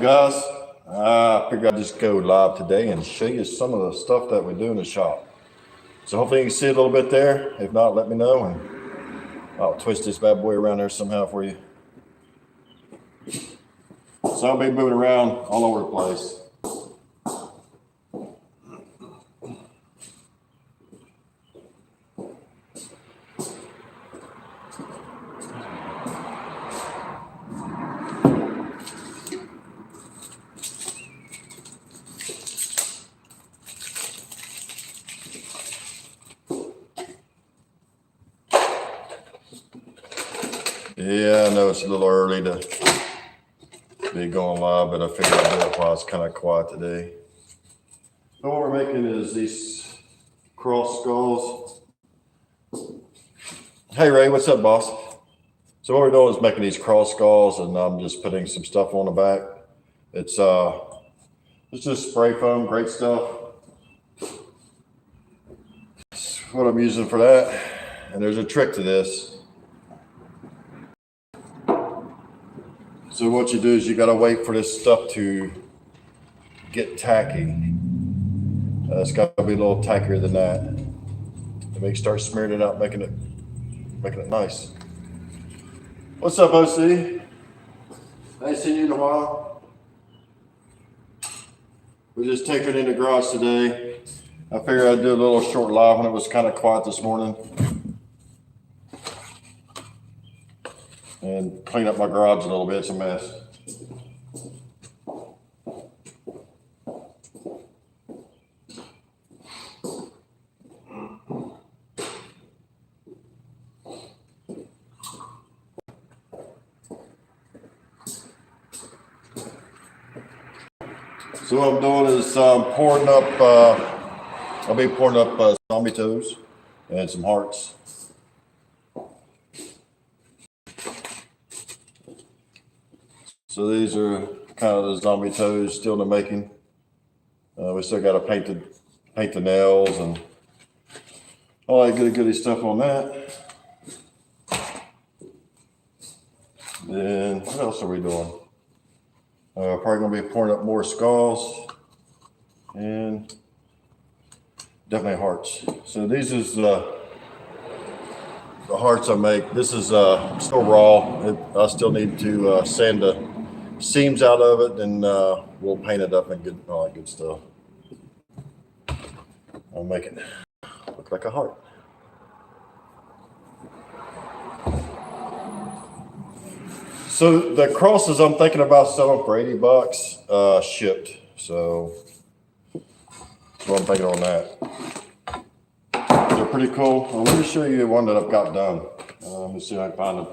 Guys, I figured I'd just go live today and show you some of the stuff that we do in the shop. So hopefully you can see a little bit there. If not, let me know and I'll twist this bad boy around there somehow for you. So I'll be moving around all over the place. Yeah, I know it's a little early to be going live, but I figured I'd do it while it's kind of quiet today. So what we're making is these cross skulls. Hey Ray, what's up, boss? So what we're doing is making these cross skulls, and I'm just putting some stuff on the back. It's just spray foam, great stuff. That's what I'm using for that. And there's a trick to this. So what you do is you got to wait for this stuff to get tacky. It's got to be a little tackier than that. And then you start smearing it out, making it nice. What's up, OC? I ain't seen you in a while. We're just taking it in the garage today. I figured I'd do a little short live when it was kind of quiet this morning. And clean up my garage a little bit. It's a mess. So what I'm doing is pouring up, I'll be pouring up zombie toes and some hearts. So these are kind of the zombie toes still in the making. We still got to paint the nails and all that goody stuff on that. Then what else are we doing? Probably gonna be pouring up more skulls and definitely hearts. So these is the hearts I make. This is still raw. I still need to sand the seams out of it, and we'll paint it up and get all that good stuff. I'll make it look like a heart. So the crosses I'm thinking about selling for $80 shipped. So that's what I'm thinking on that. They're pretty cool. Well, let me show you one that I've got done. Let me see if I can find them.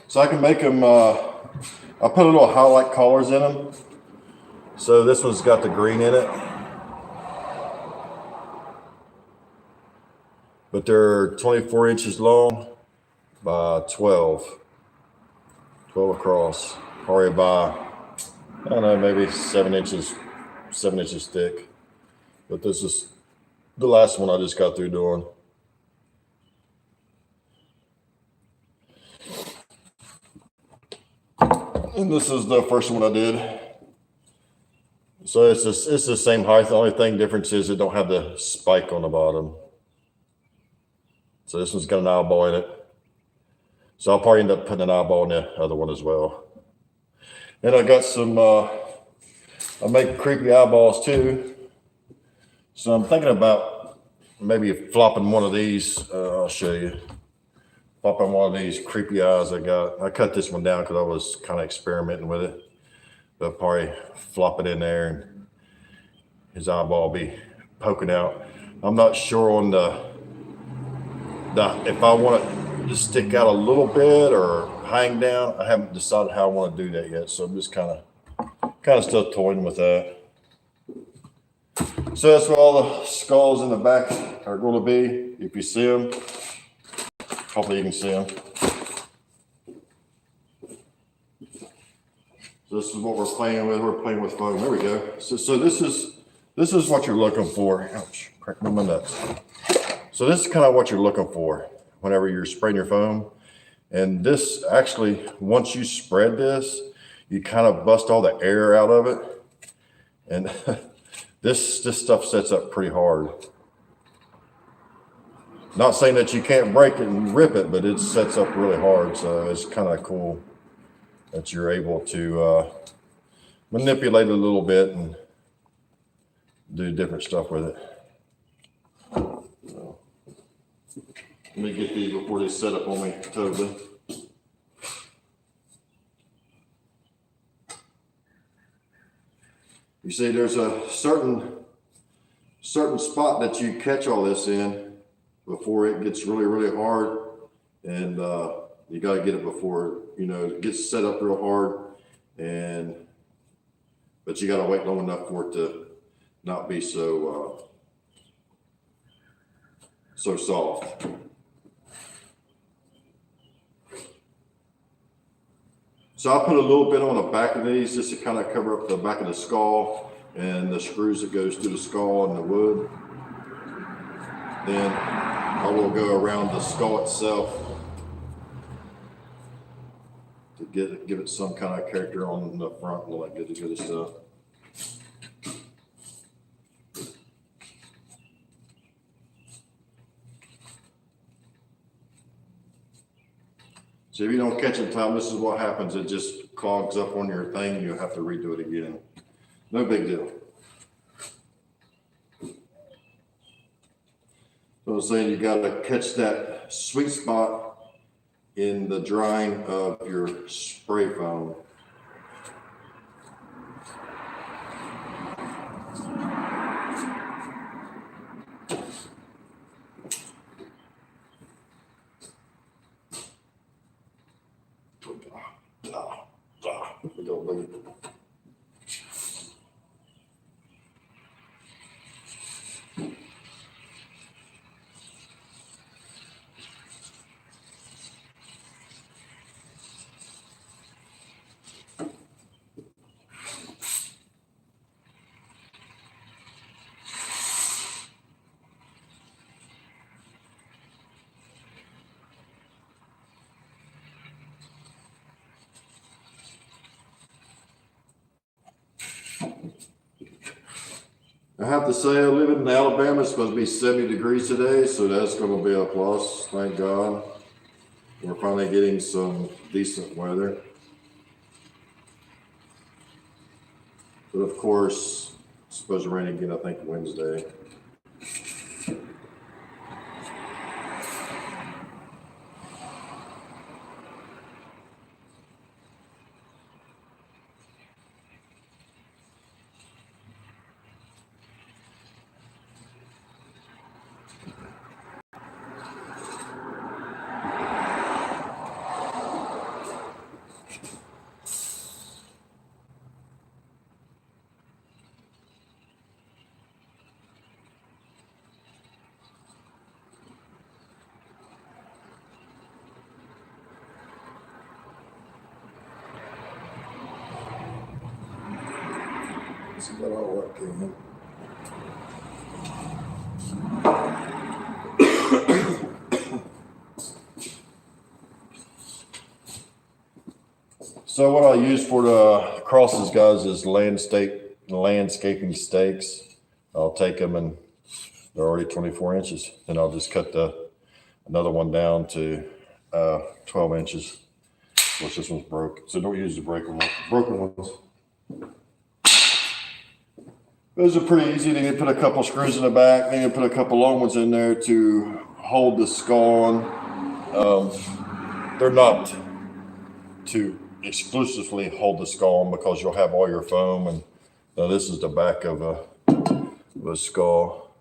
So I can make them, I put a little highlight colors in them. So this one's got the green in it. But they're 24 inches long by 12 across. Probably by, I don't know, maybe 7 inches thick. But this is the last one I just got through doing. And this is the first one I did. So it's the same height. The only difference is it don't have the spike on the bottom. So this one's got an eyeball in it. So I'll probably end up putting an eyeball in the other one as well. And I got some, I make creepy eyeballs too. So I'm thinking about maybe flopping one of these. I'll show you. Flopping one of these creepy eyes I got. I cut this one down because I was kind of experimenting with it. But probably flop it in there and his eyeball will be poking out. I'm not sure on the if I want it to stick out a little bit or hang down. I haven't decided how I want to do that yet. So I'm just kind of still toying with that. So that's what all the skulls in the back are going to be. If you see them, hopefully you can see them. So this is what we're playing with. We're playing with foam. There we go. So this is this is what you're looking for. Ouch, cracked my nuts. So this is kind of what you're looking for whenever you're spraying your foam. And this actually, once you spread this, you kind of bust all the air out of it. And this stuff sets up pretty hard. Not saying that you can't break it and rip it, but it sets up really hard. So it's kind of cool that you're able to manipulate it a little bit and do different stuff with it. So, let me get these before they set up on me totally. You see, there's a certain spot that you catch all this in before it gets really, really hard. And you got to get it before, it gets set up real hard. But you got to wait long enough for it to not be so soft. So I put a little bit on the back of these just to kind of cover up the back of the skull and the screws that goes through the skull and the wood. Then I will go around the skull itself to give it some kind of character on the front and all that good stuff. So if you don't catch it in time, this is what happens. It just clogs up on your thing and you'll have to redo it again. No big deal. So I'm saying you got to catch that sweet spot in the drying of your spray foam. I have to say, I live in Alabama. It's supposed to be 70 degrees today, so that's going to be a plus. Thank God. We're finally getting some decent weather. But of course, it's supposed to rain again, I think, Wednesday. See that all working. So what I use for the crosses, guys, is landscaping stakes. I'll take them and they're already 24 inches. Then I'll just cut another one down to 12 inches. Which this one's broke. So don't use the broken ones. Those are pretty easy. Then you put a couple screws in the back. Then you put a couple long ones in there to hold the skull on. They're not to exclusively hold the skull on because you'll have all your foam. And this is the back of a skull.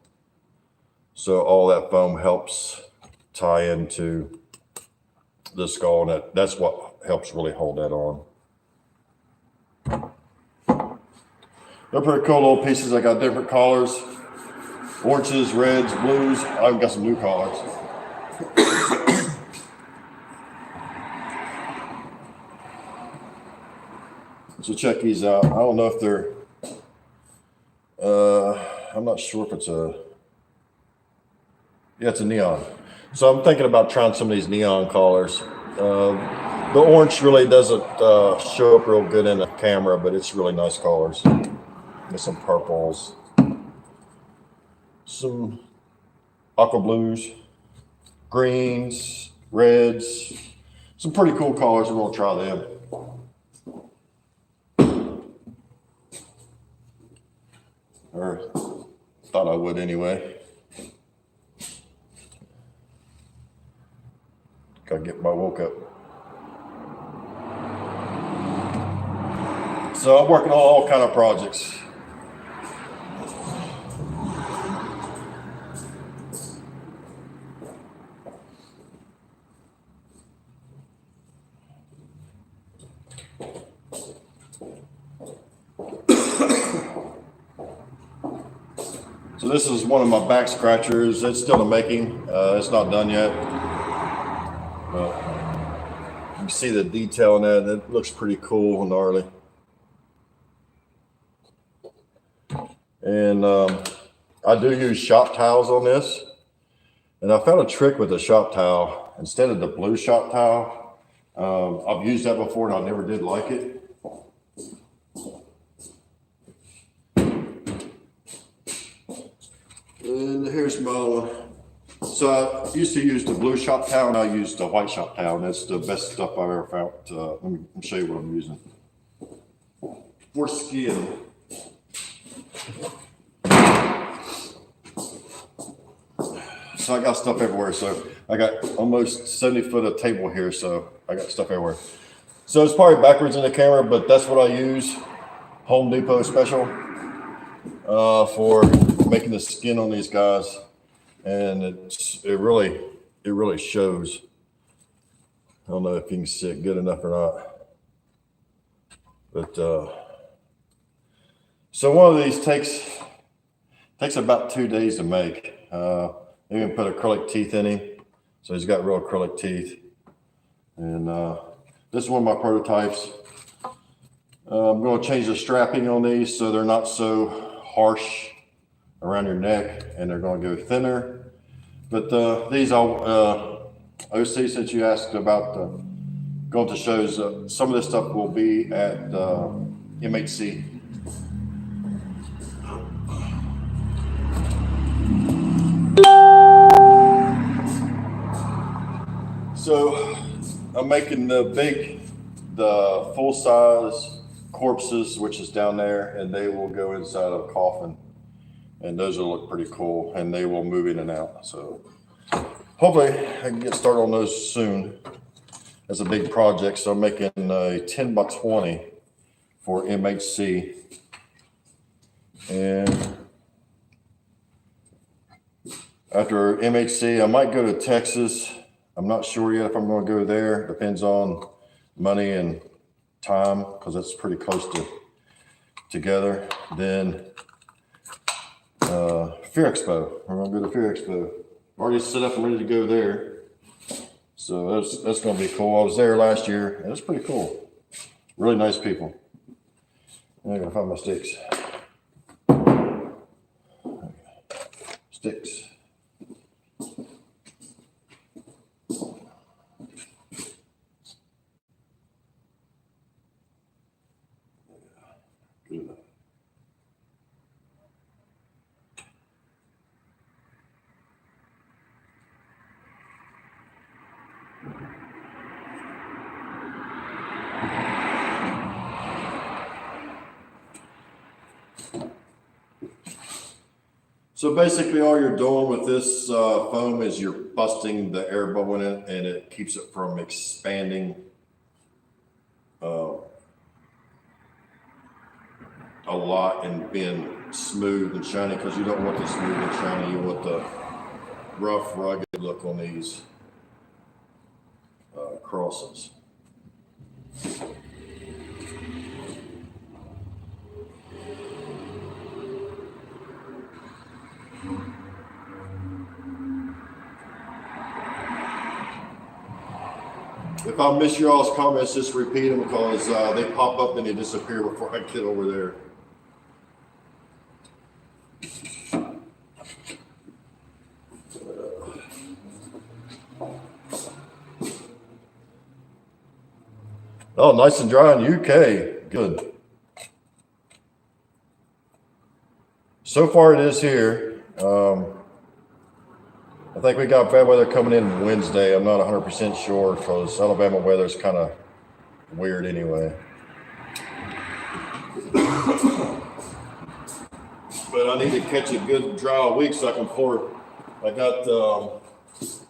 So all that foam helps tie into the skull, and that's what helps really hold that on. They're pretty cool little pieces. I got different colors, oranges, reds, blues. I've got some new colors. So check these out. I don't know if they're I'm not sure if it's it's a neon. So I'm thinking about trying some of these neon colors. The orange really doesn't show up real good in the camera, but it's really nice colors. With some purples, some aqua blues, greens, reds, some pretty cool colors. We're gonna try them. Or thought I would anyway. Gotta get my woke up. So I'm working on all kind of projects. So this is one of my back scratchers. It's still in the making. It's not done yet. But you can see the detail in that. It looks pretty cool and gnarly. And I do use shop towels on this. And I found a trick with the shop towel. Instead of the blue shop towel, I've used that before and I never did like it. And here's my other one. So I used to use the blue shop towel and I use the white shop towel, and that's the best stuff I've ever found. Let me show you what I'm using. For skin. So I got stuff everywhere. So I got almost 70 foot of table here, so I got stuff everywhere. So it's probably backwards in the camera, but that's what I use. Home Depot special for making the skin on these guys, and it really shows. I don't know if you can see it good enough or not, but so one of these takes about 2 days to make. Even put acrylic teeth in him, so he's got real acrylic teeth. And this is one of my prototypes. I'm going to change the strapping on these so they're not so harsh around your neck, and they're going to go thinner. But these OC, since you asked about going to shows, some of this stuff will be at MHC. So I'm making the full size corpses, which is down there, and they will go inside a coffin. And those will look pretty cool, and they will move in and out. So hopefully I can get started on those soon. That's a big project. So I'm making a 10 by 20 for MHC. And after MHC, I might go to Texas. I'm not sure yet if I'm going to go there. Depends on money and time, because it's pretty close together. Then Fear Expo. We're going to go to Fear Expo. Already set up and ready to go there. So that's going to be cool. I was there last year, and it's pretty cool. Really nice people. I'm going to find my sticks. Sticks. Good enough. So basically all you're doing with this foam is you're busting the air bubble in it, and it keeps it from expanding a lot and being smooth and shiny, because you don't want the smooth and shiny, you want the rough, rugged look on these crosses. If I miss your all's comments, just repeat them, because they pop up and they disappear before I get over there. Oh, nice and dry in UK. Good. So far it is here. I think we got bad weather coming in Wednesday. I'm not 100% sure because Alabama weather is kind of weird anyway. But I need to catch a good dry week so I can pour. I got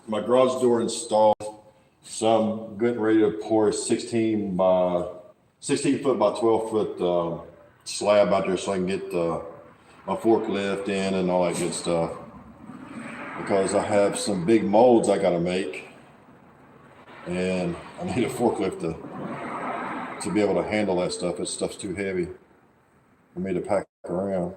my garage door installed, so I'm getting ready to pour a 16 foot by 12 foot slab out there so I can get my forklift in and all that good stuff. Because I have some big molds I got to make, and I need a forklift to be able to handle that stuff. This stuff's too heavy for me to pack around.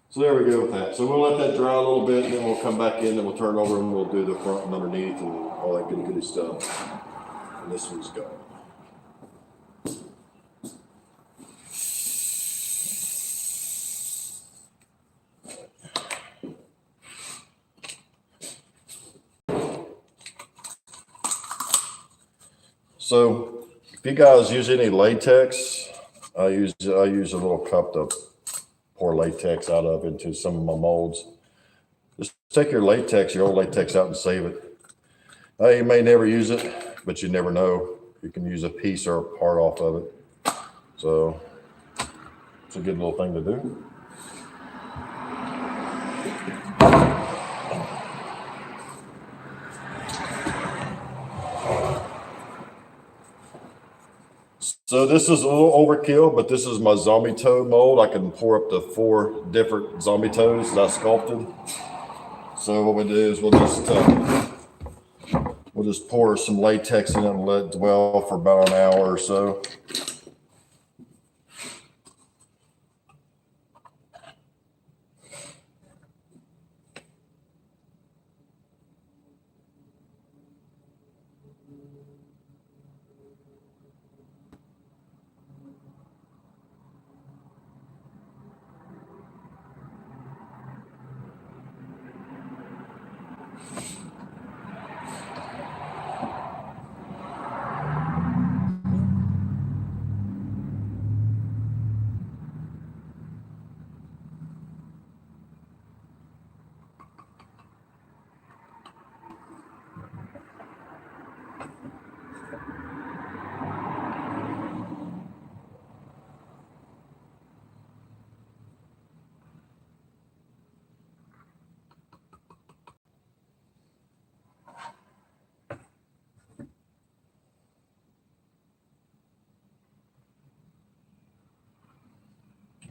So there we go with that. So we'll let that dry a little bit, and then we'll come back in and we'll turn it over and we'll do the front and underneath and all that goody stuff. And this one's going. So if you guys use any latex, I use a little cup to pour latex out of into some of my molds. Just take your old latex out and save it. You may never use it, but you never know. You can use a piece or a part off of it. So it's a good little thing to do. So this is a little overkill, but this is my zombie toe mold. I can pour up to 4 different zombie toes that I sculpted. So what we do is we'll just pour some latex in it and let it dwell for about an hour or so.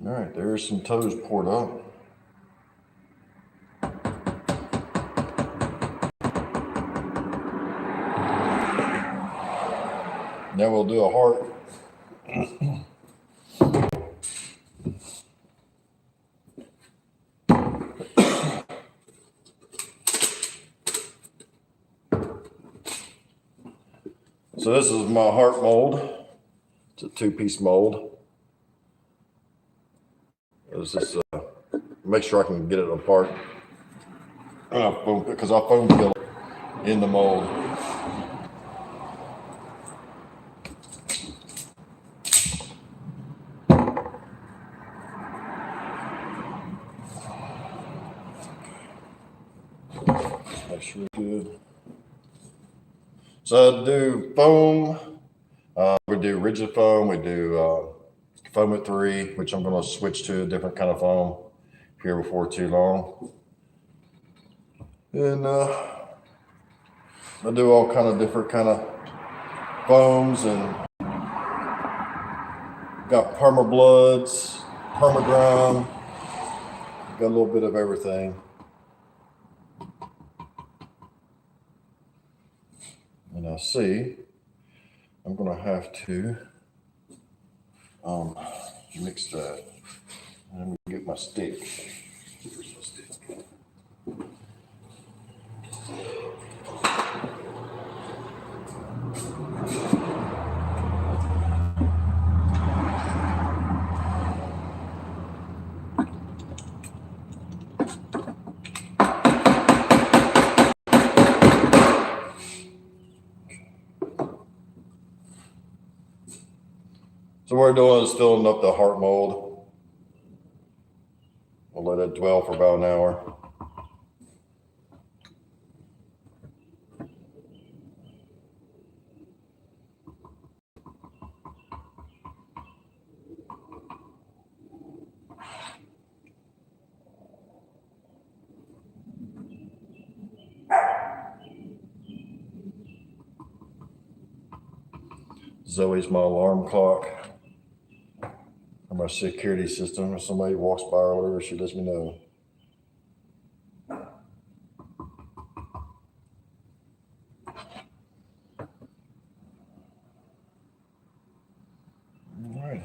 All right, there's some toes poured up. Now we'll do a heart. So this is my heart mold. It's a 2-piece mold. Let's just make sure I can get it apart. Because I foam fill it in the mold. Make sure it's good. So I do foam. We do rigid foam. We do foam at 3, which I'm going to switch to a different kind of foam here before too long. And I do all kind of different kind of foams, and got permabloods, permagrime, got a little bit of everything. And I see I'm going to have to mix that. Let me get my stick. Where's my stick? we're doing is filling up the heart mold. We'll let it dwell for about an hour. Zoe's my alarm clock, or my security system. If somebody walks by or whatever, she lets me know. All right.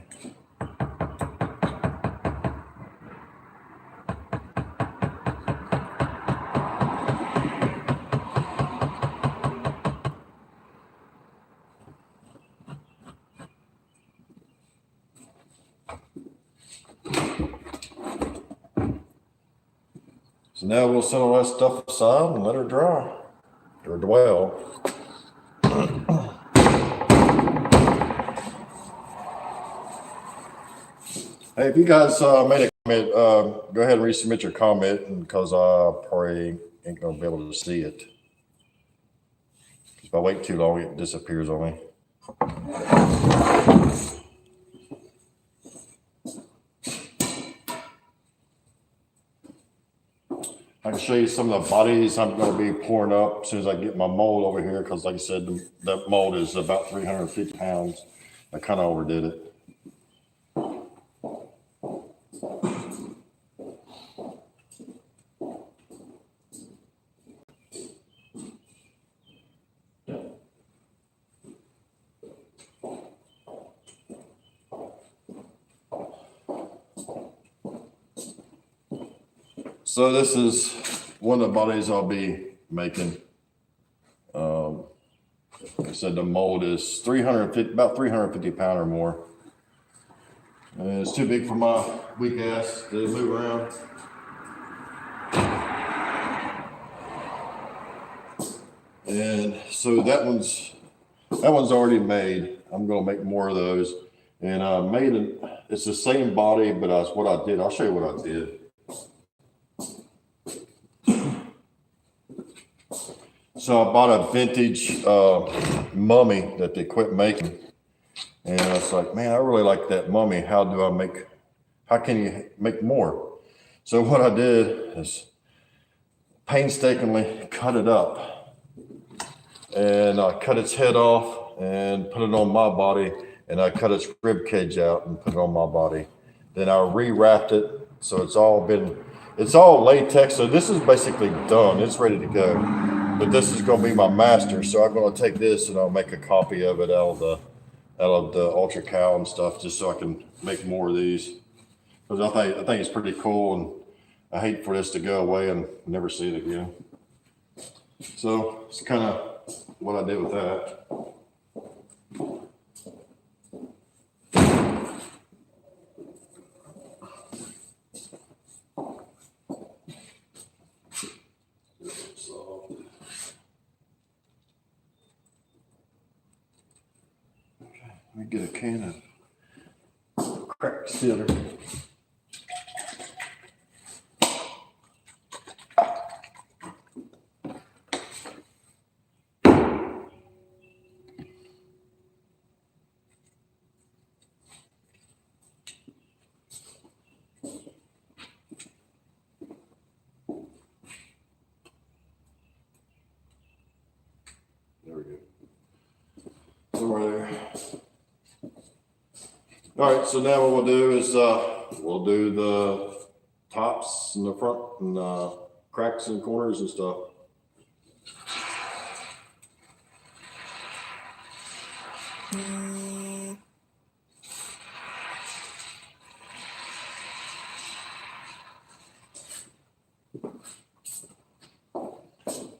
So now we'll set all that stuff aside and let her dry or dwell. Hey, if you guys made a comment, go ahead and resubmit your comment because I probably ain't gonna be able to see it. If I wait too long, it disappears on me. I can show you some of the bodies I'm going to be pouring up as soon as I get my mold over here, because like I said, that mold is about 350 pounds. I kind of overdid it. So this is one of the bodies I'll be making. Like I said, the mold is about 350 pound or more. And it's too big for my weak ass to move around. And so that one's already made. I'm gonna make more of those. And it's the same body, but what I did, I'll show you what I did. So I bought a vintage mummy that they quit making. And I was like, man, I really like that mummy. How can you make more? So what I did is painstakingly cut it up. And I cut its head off and put it on my body. And I cut its rib cage out and put it on my body. Then I rewrapped it. So it's all latex. So this is basically done. It's ready to go. But this is going to be my master. So I'm going to take this and I'll make a copy of it out of the Ultra Cow and stuff, just so I can make more of these. Because I think it's pretty cool, and I hate for this to go away and never see it again. So it's kind of what I did with that. Let me get a can of crack sealer. There we go. Somewhere there. All right, so now what we'll do is we'll do the tops and the front and cracks and corners and stuff.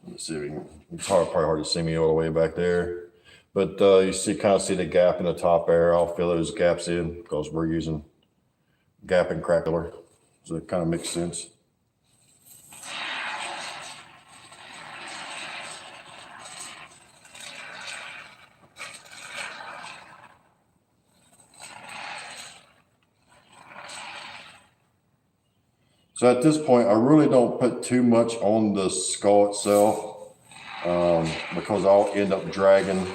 Let's see if we can, it's probably hard to see me all the way back there. But you kind of see the gap in the top there. I'll fill those gaps in because we're using gap and crack filler. So it kind of makes sense. So at this point, I really don't put too much on the skull itself because I'll end up dragging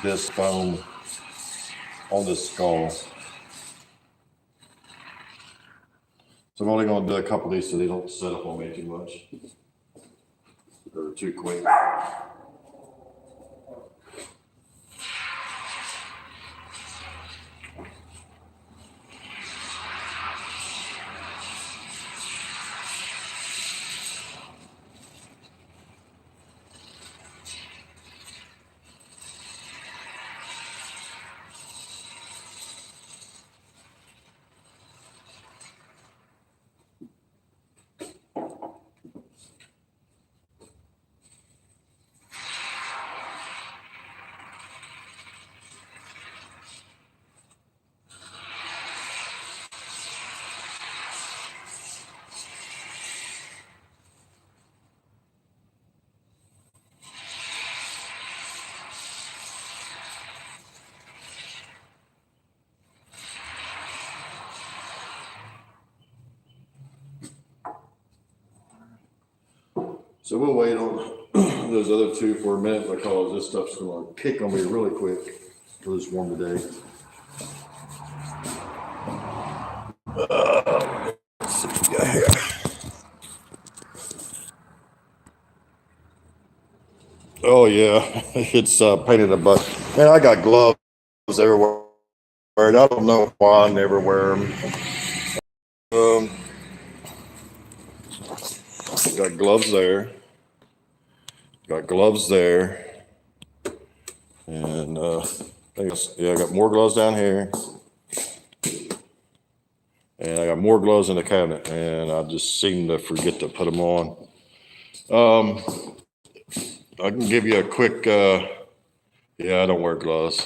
this foam on the skull. So I'm only going to do a couple of these so they don't set up on me too much or too quick. So we'll wait on those other two for a minute because this stuff's going to kick on me really quick because it's warm today. Let's see what we got here. Oh yeah, it's painted a butt. Man, I got gloves everywhere. I don't know why I never wear them. Got gloves there. Got gloves there. And yeah, I got more gloves down here. And I got more gloves in the cabinet. And I just seem to forget to put them on. I can give you a quick, yeah, I don't wear gloves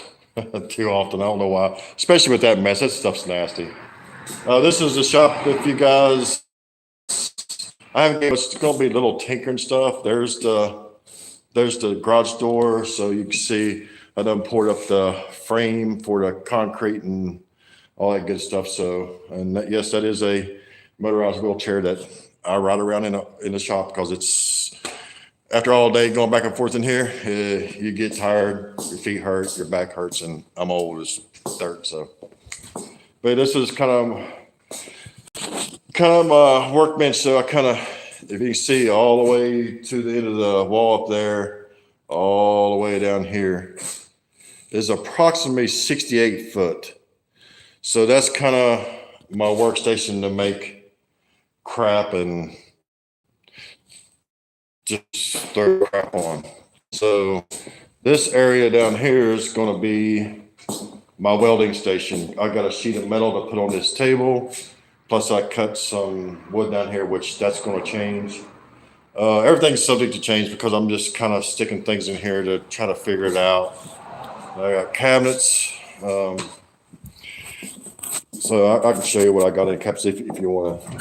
too often. I don't know why, especially with that mess. That stuff's nasty. This is the shop. If you guys, it's going to be little tinkering stuff. There's the garage door. So you can see I done poured up the frame for the concrete and all that good stuff. So, and that, yes, that is a motorized wheelchair that I ride around in the shop because it's, after all day going back and forth in here, you get tired, your feet hurt, your back hurts, and I'm old as dirt. So, but this is kind of a workbench. So I kind of, if you see all the way to the end of the wall up there, all the way down here is approximately 68 foot. So that's kind of my workstation to make crap and just throw crap on. So this area down here is going to be my welding station. I got a sheet of metal to put on this table. Plus I cut some wood down here, which that's going to change. Everything's subject to change because I'm just kind of sticking things in here to try to figure it out. I got cabinets. So I can show you what I got in cabinets if you want to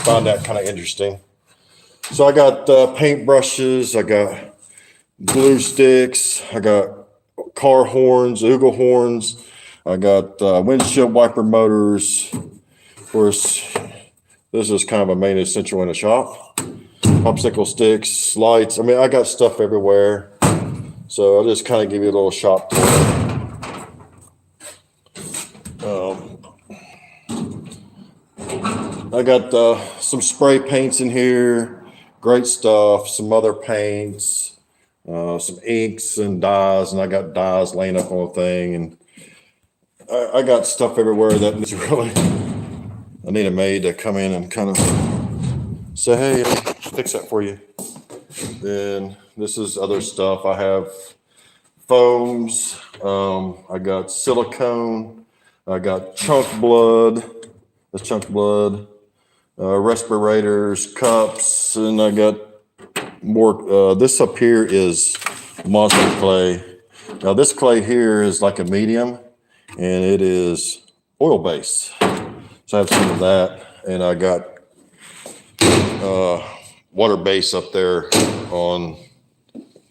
find that kind of interesting. So I got paint brushes, I got glue sticks, I got car horns, oogle horns, I got windshield wiper motors. Of course, this is kind of a main essential in a shop. Popsicle sticks, lights. I mean, I got stuff everywhere. So I'll just kind of give you a little shop tour. I got some spray paints in here. Great stuff, some other paints, some inks and dyes, and I got dyes laying up on the thing, and I got stuff everywhere that is really, I need a maid to come in and kind of say, hey, I'll fix that for you. Then this is other stuff. I have foams, I got silicone, I got chunk blood, that's chunk blood, respirators, cups, and I got more. This up here is monster clay. Now this clay here is like a medium, and it is oil based. So I have some of that, and I got water base up there on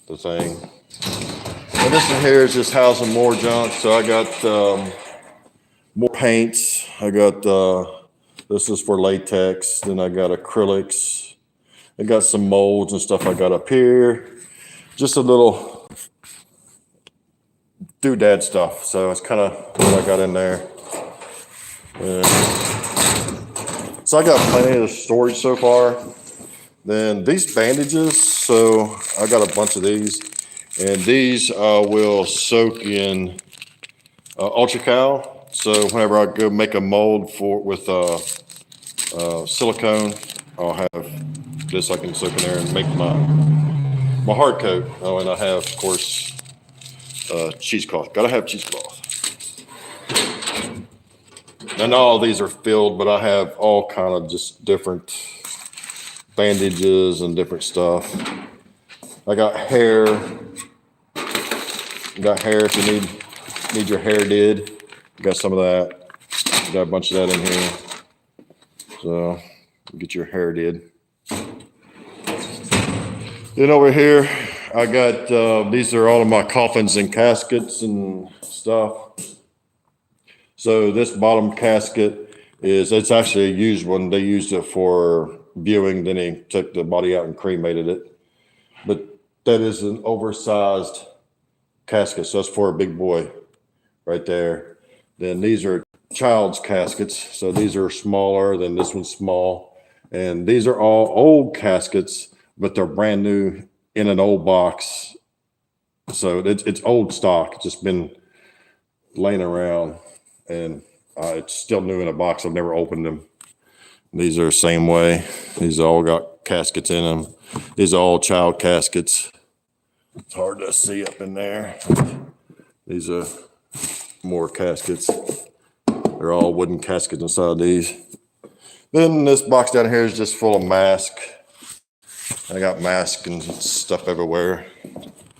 the thing. And this one here is just housing more junk. So I got more paints. I got This is for latex. Then I got acrylics. I got some molds and stuff I got up here. Just a little doodad stuff. So it's kind of what I got in there. So I got plenty of storage so far. Then these bandages, so I got a bunch of these. And these will soak in Ultracal. So whenever I go make a mold with silicone, I'll have this I can soak in there and make my hard coat. Oh, and I have, of course, cheesecloth. Gotta have cheesecloth. And all these are filled, but I have all kind of just different bandages and different stuff. I got hair. Got hair if you need your hair did. Got some of that. Got a bunch of that in here. So get your hair did. Then over here, I got these are all of my coffins and caskets and stuff. So this bottom casket it's actually a used one. They used it for viewing. Then they took the body out and cremated it. But that is an oversized casket. So that's for a big boy right there. Then these are child's caskets. So these are smaller than this one's small. And these are all old caskets, but they're brand new in an old box. So it's old stock, just been laying around, and it's still new in a box. I've never opened them. These are the same way. These all got caskets in them. These are all child caskets. It's hard to see up in there. These are more caskets. They're all wooden caskets inside these. Then this box down here is just full of masks. I got masks and stuff everywhere.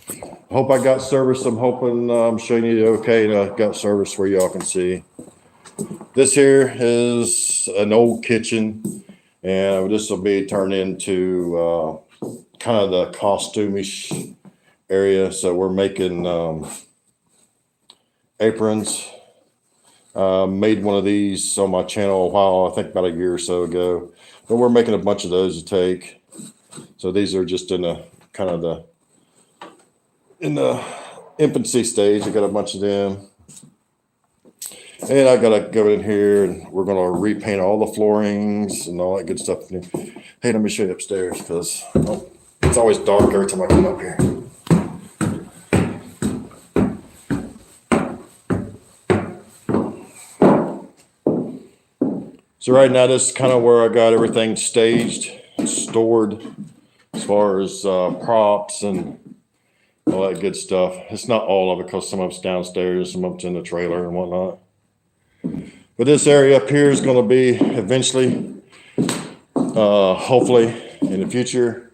I hope I got service. I'm hoping I'm showing you okay. I got service where y'all can see. This here is an old kitchen, and this will be turned into kind of the costume-ish area. So we're making aprons. Made one of these on my channel a while, I think about a year or so ago. But we're making a bunch of those to take. So these are just in the kind of in the infancy stage. I got a bunch of them. And I gotta go in here and we're gonna repaint all the floorings and all that good stuff. Hey, let me show you upstairs because it's always dark every time I come up here. So right now, this is kind of where I got everything staged, stored, as far as props and all that good stuff. It's not all of it because some of it's downstairs, some of it's in the trailer and whatnot. But this area up here is going to be eventually, hopefully in the future,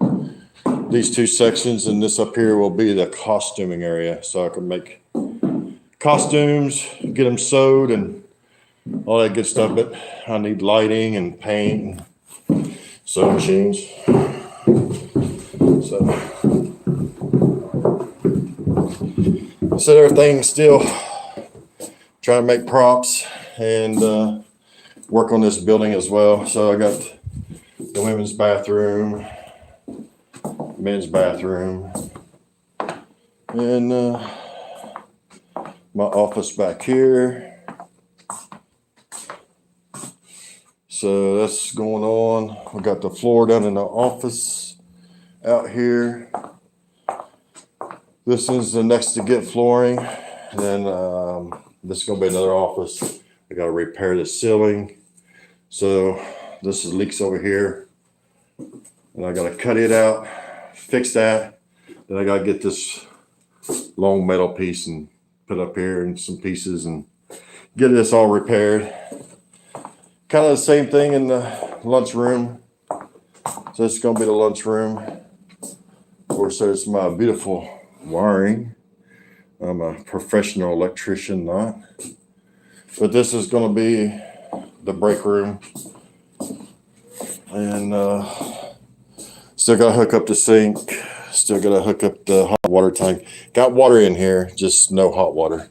these two sections, and this up here will be the costuming area. So I can make costumes, get them sewed and all that good stuff, but I need lighting and paint and sewing machines. So everything's still trying to make props and work on this building as well. So I got the women's bathroom, men's bathroom, and my office back here. So that's going on. We got the floor down in the office out here. This is the next to get flooring. And then this is going to be another office. I got to repair the ceiling. So this is leaks over here. And I got to cut it out, fix that. Then I got to get this long metal piece and put up here and some pieces and get this all repaired. Kind of the same thing in the lunchroom. So this is going to be the lunchroom. Of course, there's my beautiful wiring. I'm a professional electrician, not. But this is going to be the break room. And still got to hook up the sink. Still got to hook up the hot water tank. Got water in here, just no hot water.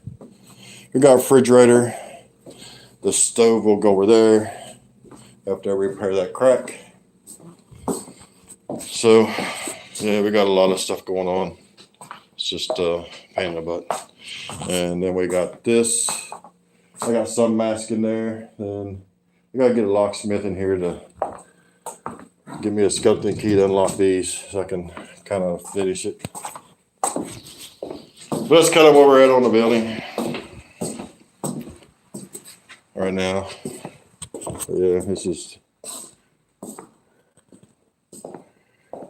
We got a refrigerator. The stove will go over there. after I repair that crack. So, yeah, we got a lot of stuff going on. It's just pain in the butt. And then we got this. I got some mask in there. Then I gotta get a locksmith in here to give me a skeleton key to unlock these so I can kind of finish it. But that's kind of where we're at on the building right now. Yeah, it's just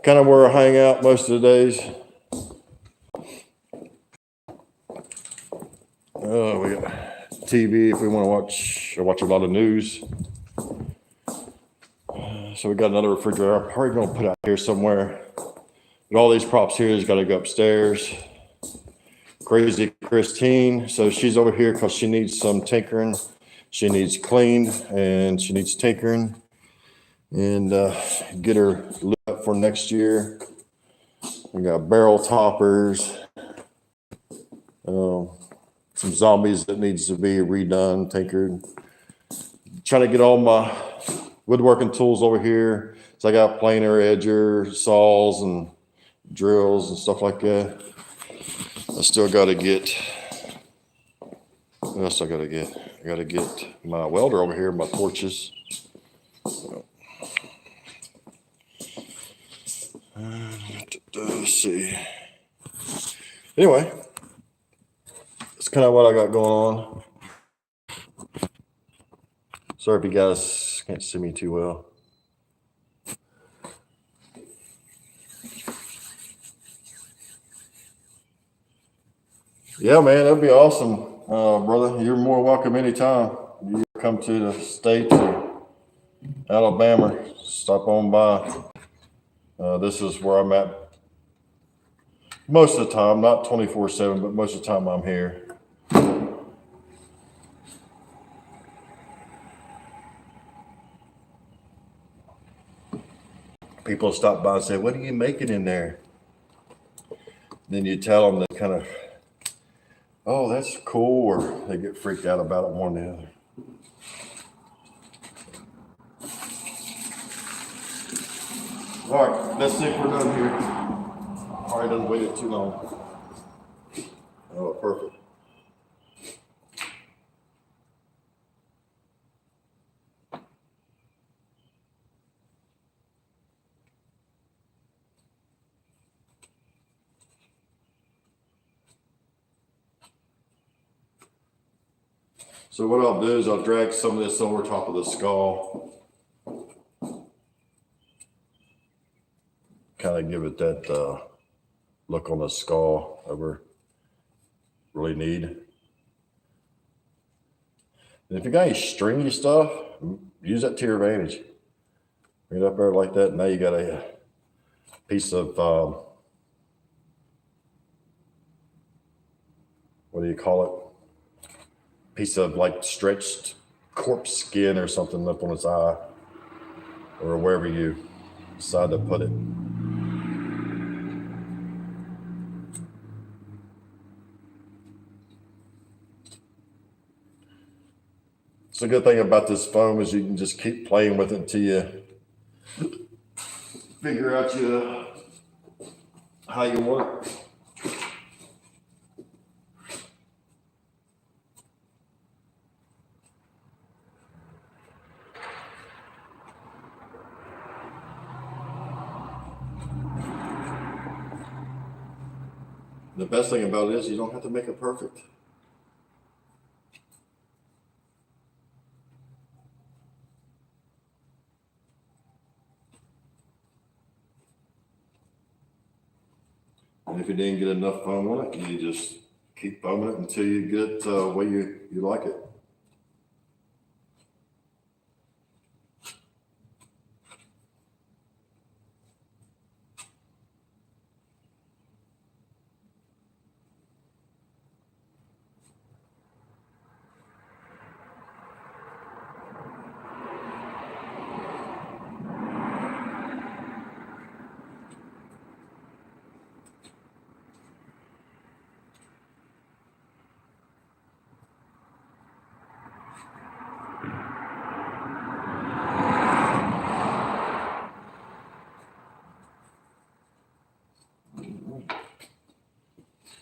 kind of where I hang out most of the days. We got TV if we want to watch. I watch a lot of news. So we got another refrigerator. I'm probably going to put it out here somewhere. But all these props here has got to go upstairs. Crazy Christine. So she's over here because she needs some tinkering. She needs cleaned and she needs tinkering. And get her lit up for next year. We got barrel toppers. Some zombies that needs to be redone, tinkered. Trying to get all my woodworking tools over here. So I got planer, edger, saws, and drills and stuff like that. I still got to get, what else I got to get? I got to get my welder over here, my torches. Let's see. Anyway, that's kind of what I got going on. Sorry if you guys can't see me too well. Yeah, man, that'd be awesome, brother. You're more welcome anytime. You come to the States or Alabama, stop on by. This is where I'm at most of the time, not 24/7, but most of the time I'm here. People stop by and say, "What are you making in there?" Then you tell them, they kind of, "Oh, that's cool," or they get freaked out about it one or the other. All right, let's see if we're done here. Probably doesn't wait too long. Oh, perfect. So what I'll do is I'll drag some of this over top of the skull. Kind of give it that look on the skull that we really need. And if you got any stringy stuff, use that to your advantage. Bring it up there like that. Now you got a piece of, what do you call it? Piece of like stretched corpse skin or something up on its eye or wherever you decide to put it. So the good thing about this foam is you can just keep playing with it until you figure out how you want it. The best thing about it is you don't have to make it perfect. And if you didn't get enough foam on it, you just keep foaming it until you get where you like it.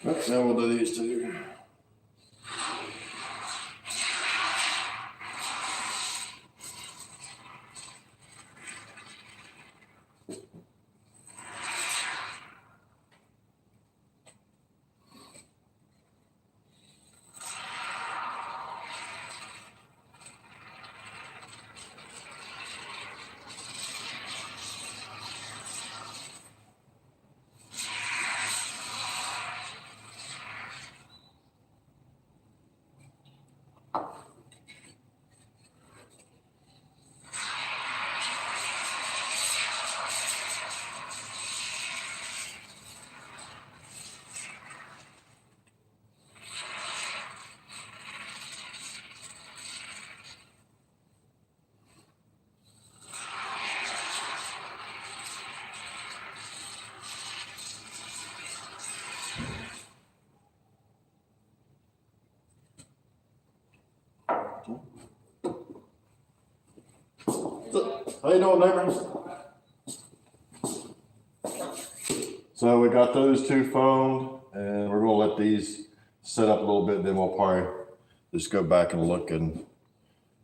Then we'll do these two. How you doing, neighbor? So we got those two foamed, and we're gonna let these set up a little bit. Then we'll probably just go back and look and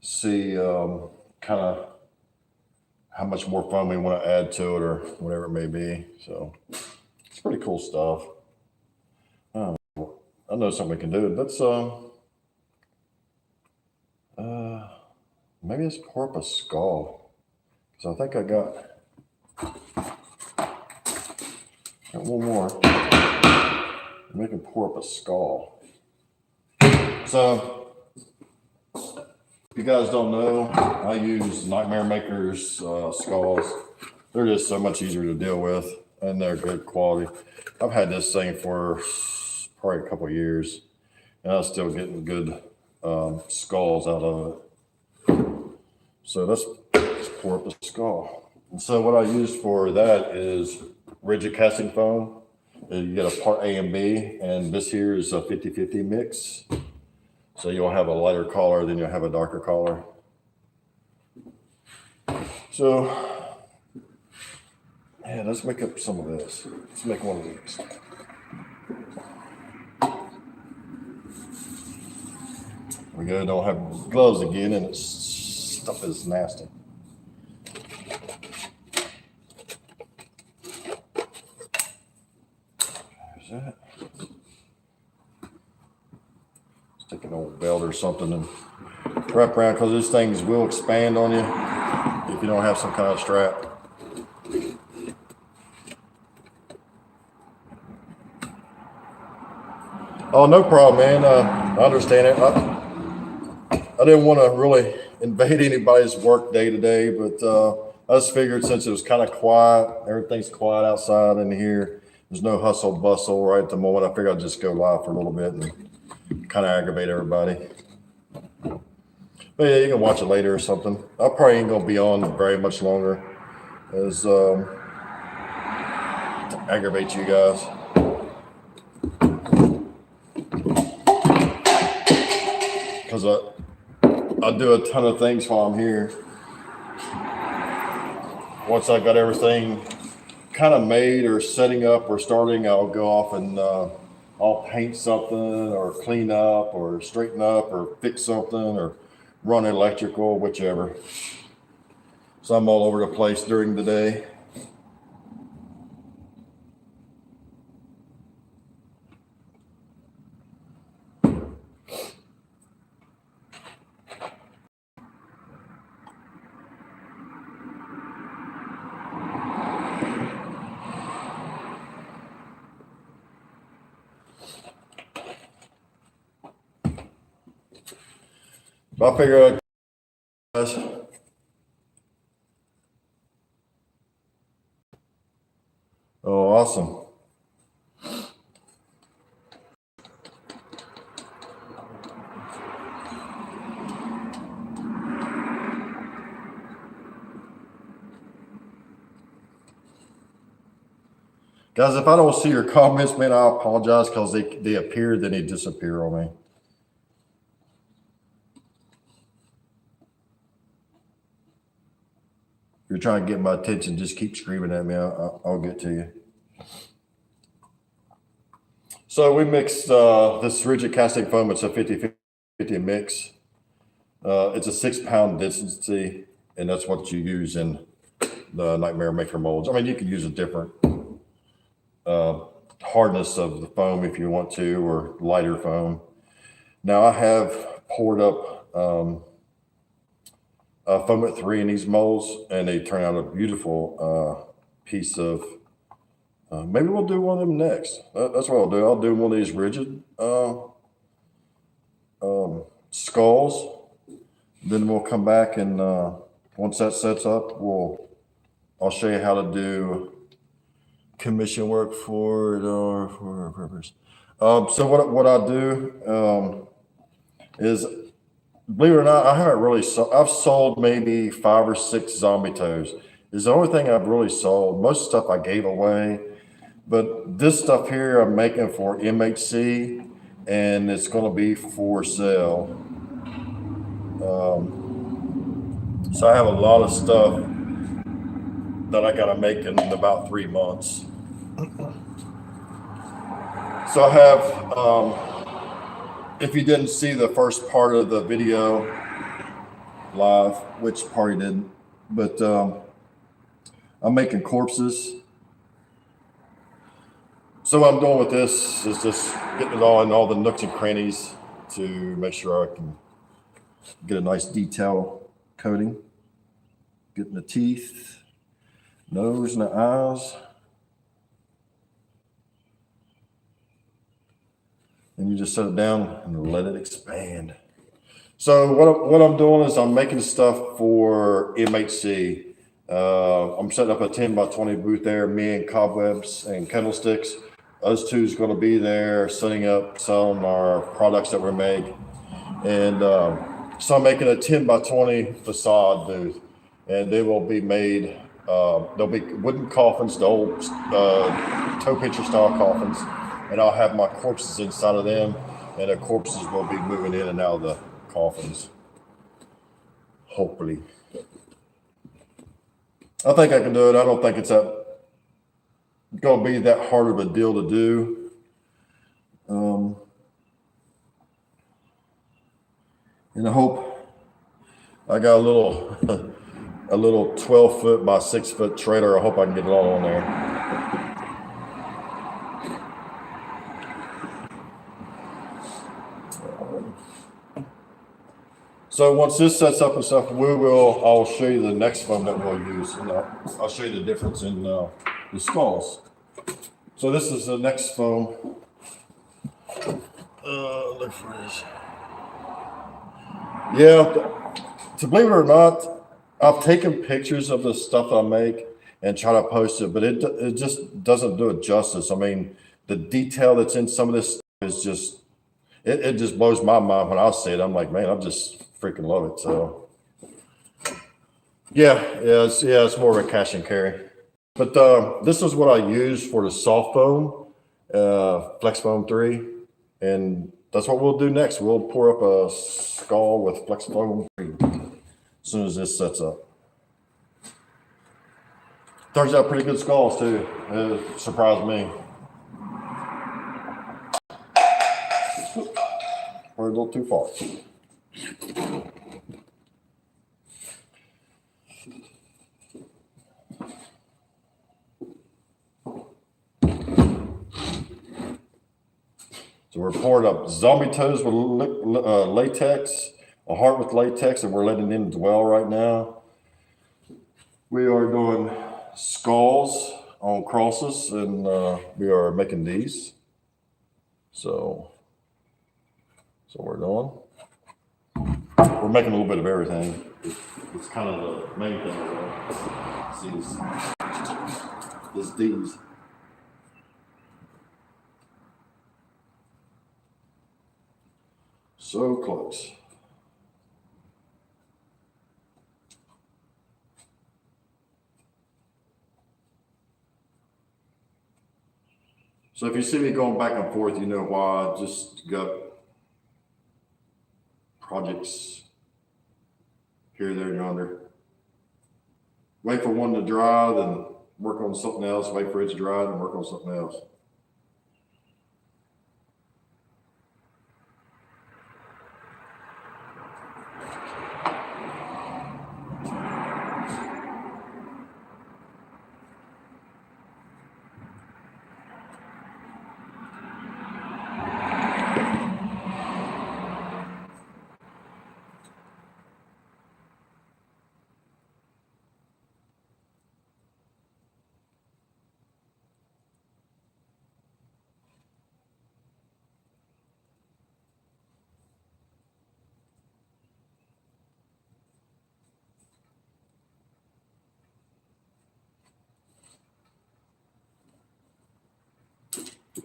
see kind of how much more foam we want to add to it or whatever it may be. So it's pretty cool stuff. I know something we can do. Let's maybe let's pour up a skull. So I think I got one more. We can pour up a skull. So if you guys don't know, I use Nightmare Maker's skulls. They're just so much easier to deal with, and they're good quality. I've had this thing for probably a couple of years, and I'm still getting good skulls out of it. So let's pour up the skull. And so what I use for that is rigid casting foam. You get a part A and B, and this here is a 50-50 mix. So you'll have a lighter color, then you'll have a darker color. So, yeah, let's make up some of this. Let's make one of these. We go, don't have gloves again, and it's stuff is nasty. There's that. Let's take an old belt or something and wrap around, because these things will expand on you if you don't have some kind of strap. Oh, no problem, man. I understand it. I didn't want to really invade anybody's work day to day, but I just figured since it was kind of quiet, everything's quiet outside in here. There's no hustle bustle right at the moment. I figured I'd just go live for a little bit and kind of aggravate everybody. But yeah, you can watch it later or something. I probably ain't gonna be on very much longer, as to aggravate you guys. Because I do a ton of things while I'm here. Once I got everything kind of made or setting up or starting, I'll go off and I'll paint something or clean up or straighten up or fix something or run electrical, whichever. So I'm all over the place during the day. I figure guys. Oh, awesome. Guys, if I don't see your comments, man, I apologize, because they appear, then they disappear on me. If you're trying to get my attention, just keep screaming at me. I'll get to you. So we mixed this rigid casting foam. It's a 50-50 mix. It's a 6-pound density, and that's what you use in the Nightmare Maker molds. I mean, you could use a different hardness of the foam if you want to, or lighter foam. Now I have poured up Foam-it 3 in these molds, and they turn out a beautiful piece of. Maybe we'll do one of them next. That's what I'll do. I'll do one of these rigid skulls. Then we'll come back and once that sets up, I'll show you how to do commission work for it or for a purpose. So what I do is, believe it or not, I haven't really I've sold maybe 5 or 6 zombie toes. It's the only thing I've really sold. Most stuff I gave away, but this stuff here I'm making for MHC, and it's going to be for sale. So I have a lot of stuff that I got to make in about 3 months. So I have, if you didn't see the first part of the video live, which probably didn't, but I'm making corpses. So what I'm doing with this is just getting it all in all the nooks and crannies to make sure I can get a nice detail coating. Getting the teeth, nose, and the eyes. And you just set it down and let it expand. So what I'm doing is I'm making stuff for MHC. I'm setting up a 10x20 booth there, me and Cobwebs and Candlesticks. Us two is going to be there setting up, selling our products that we make. And so I'm making a 10x20 facade booth. And they will be made, they'll be wooden coffins, the old toe pitcher style coffins. And I'll have my corpses inside of them. And the corpses will be moving in and out of the coffins. Hopefully. I think I can do it. I don't think it's going to be that hard of a deal to do. And I hope I got a little 12-foot by 6-foot trailer. I hope I can get it all on there. So once this sets up and stuff, I'll show you the next foam that we'll use. And I'll show you the difference in the skulls. So this is the next foam. Look for this. Yeah, to believe it or not, I've taken pictures of the stuff I make and try to post it, but it just doesn't do it justice. I mean, the detail that's in some of this stuff is just, it just blows my mind when I see it. I'm like, man, I just freaking love it. So yeah, it's more of a cash and carry. But this is what I use for the soft foam, Flex Foam 3, and that's what we'll do next. We'll pour up a skull with Flex Foam 3 as soon as this sets up. Turns out pretty good skulls too. It surprised me. We're a little too far. So we're pouring up zombie toes with latex, a heart with latex, and we're letting it dwell right now. We are doing skulls on crosses, and we are making these. So we're doing. We're making a little bit of everything. It's kind of the main thing. Is these. So close. So if you see me going back and forth, you know why. I just got projects here, there, and yonder. Wait for one to dry, then work on something else. Wait for it to dry, then work on something else.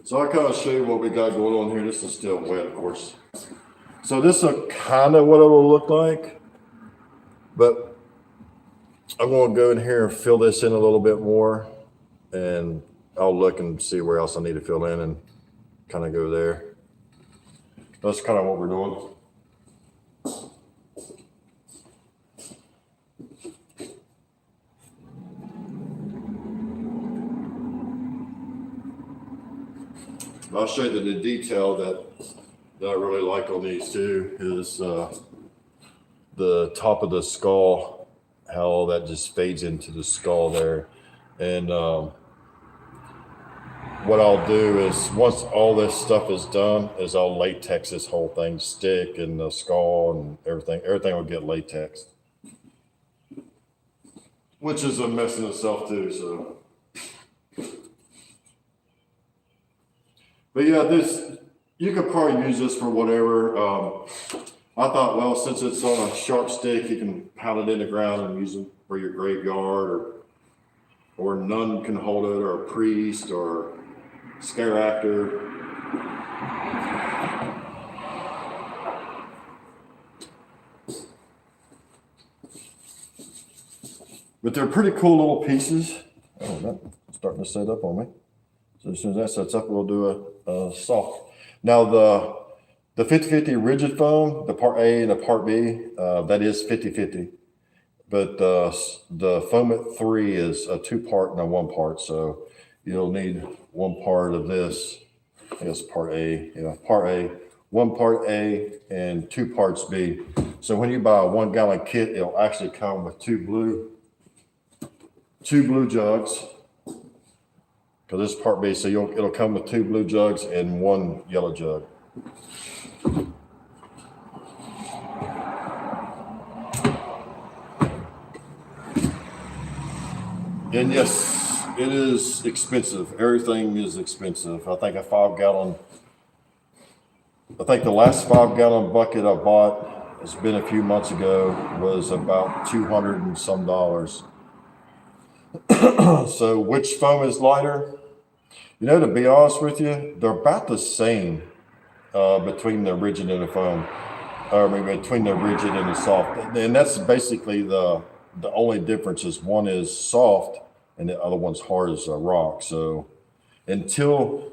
So I kind of show you what we got going on here. This is still wet, of course. So this is kind of what it will look like, but I'm going to go in here and fill this in a little bit more, and I'll look and see where else I need to fill in and kind of go there. That's kind of what we're doing. I'll show you the detail that I really like on these too is the top of the skull, how all that just fades into the skull there. And what I'll do is once all this stuff is done is I'll latex this whole thing, stick and the skull and everything will get latexed, which is a mess in itself too. So, but yeah, you could probably use this for whatever. I thought, well, since it's on a sharp stick, you can pound it in the ground and use it for your graveyard, or a nun can hold it, or a priest, or scare actor. But they're pretty cool little pieces. Oh, that's starting to set up on me. So as soon as that sets up, we'll do a soft. Now the 50-50 rigid foam, the part A and the part B, that is 50-50. But the foam at 3 is a 2-part and a 1-part. So you'll need 1 part of this. I think it's part A. Yeah, part A, 1 part A, and 2 parts B. So when you buy a 1-gallon kit, it'll actually come with two blue jugs. Because this is part B, so it'll come with 2 blue jugs and 1 yellow jug. And yes, it is expensive. Everything is expensive. I think the last 5-gallon bucket I bought, it's been a few months ago, was about $200 and some. So which foam is lighter? To be honest with you, they're about the same between the rigid and the foam, or maybe between the rigid and the soft. And that's basically the only difference is one is soft and the other one's hard as a rock. So until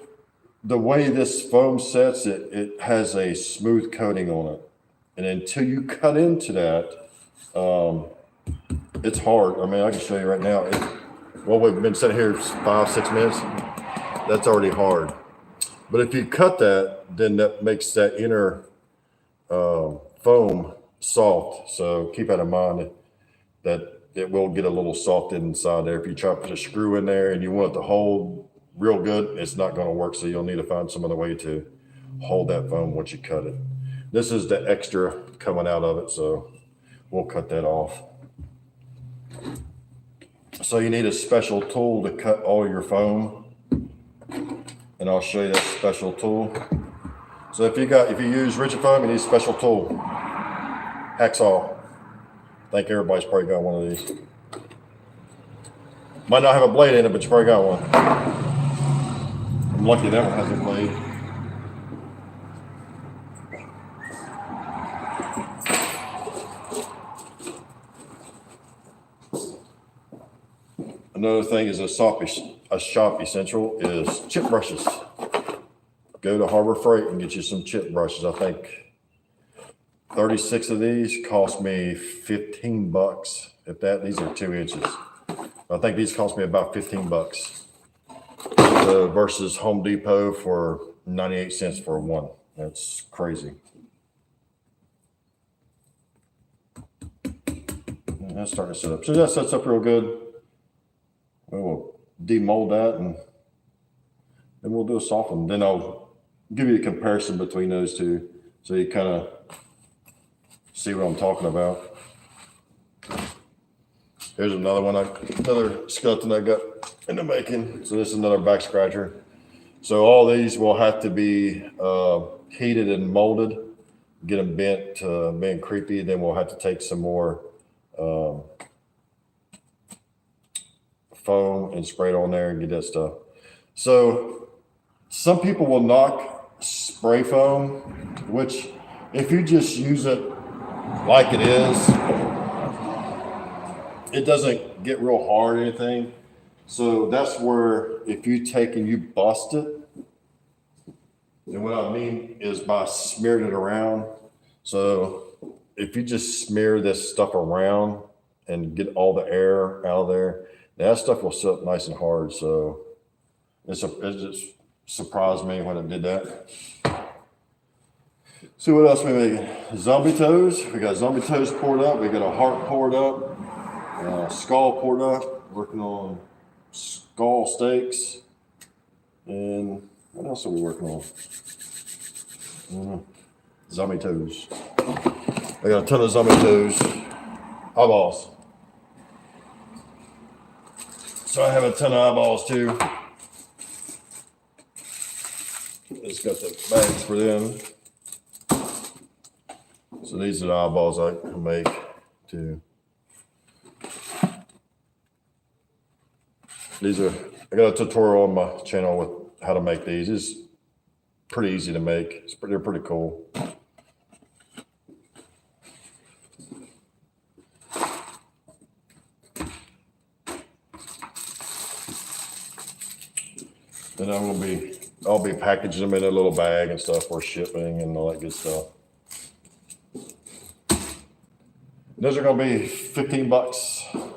the way this foam sets, it has a smooth coating on it. And until you cut into that, it's hard. I mean, I can show you right now. We've been sitting here 5-6 minutes. That's already hard. But if you cut that, then that makes that inner foam soft. So keep that in mind that it will get a little soft inside there. If you try to put a screw in there and you want it to hold real good, it's not going to work. So you'll need to find some other way to hold that foam once you cut it. This is the extra coming out of it, so we'll cut that off. So you need a special tool to cut all your foam. And I'll show you that special tool. So if you use rigid foam, you need a special tool. Hacksaw. I think everybody's probably got one of these. Might not have a blade in it, but you probably got one. I'm lucky that one has a blade. Another thing is a shop essential is chip brushes. Go to Harbor Freight and get you some chip brushes. I think 36 of these cost me $15. If that, these are 2 inches. I think these cost me about $15. Versus Home Depot for 98 cents for one. That's crazy. And that's starting to set up. So that sets up real good. We will demold that and then we'll do a soften. Then I'll give you a comparison between those two so you kind of see what I'm talking about. Here's another one, another skeleton I got in the making. So this is another back scratcher. So all these will have to be heated and molded, get them bent, being creepy. Then we'll have to take some more foam and spray it on there and get that stuff. So some people will knock spray foam, which if you just use it like it is, it doesn't get real hard or anything. So that's where if you take and you bust it, and what I mean is by smearing it around. So if you just smear this stuff around and get all the air out of there, that stuff will sit nice and hard. So it just surprised me when it did that. See what else we make? Zombie toes. We got zombie toes poured up. We got a heart poured up. Skull poured up. Working on skull steaks. And what else are we working on? Zombie toes. I got a ton of zombie toes. Eyeballs. So I have a ton of eyeballs too. Just got the bags for them. So these are the eyeballs I can make too. I got a tutorial on my channel with how to make these. It's pretty easy to make. They're pretty cool. And I'll be packaging them in a little bag and stuff for shipping and all that good stuff. Those are going to be $15.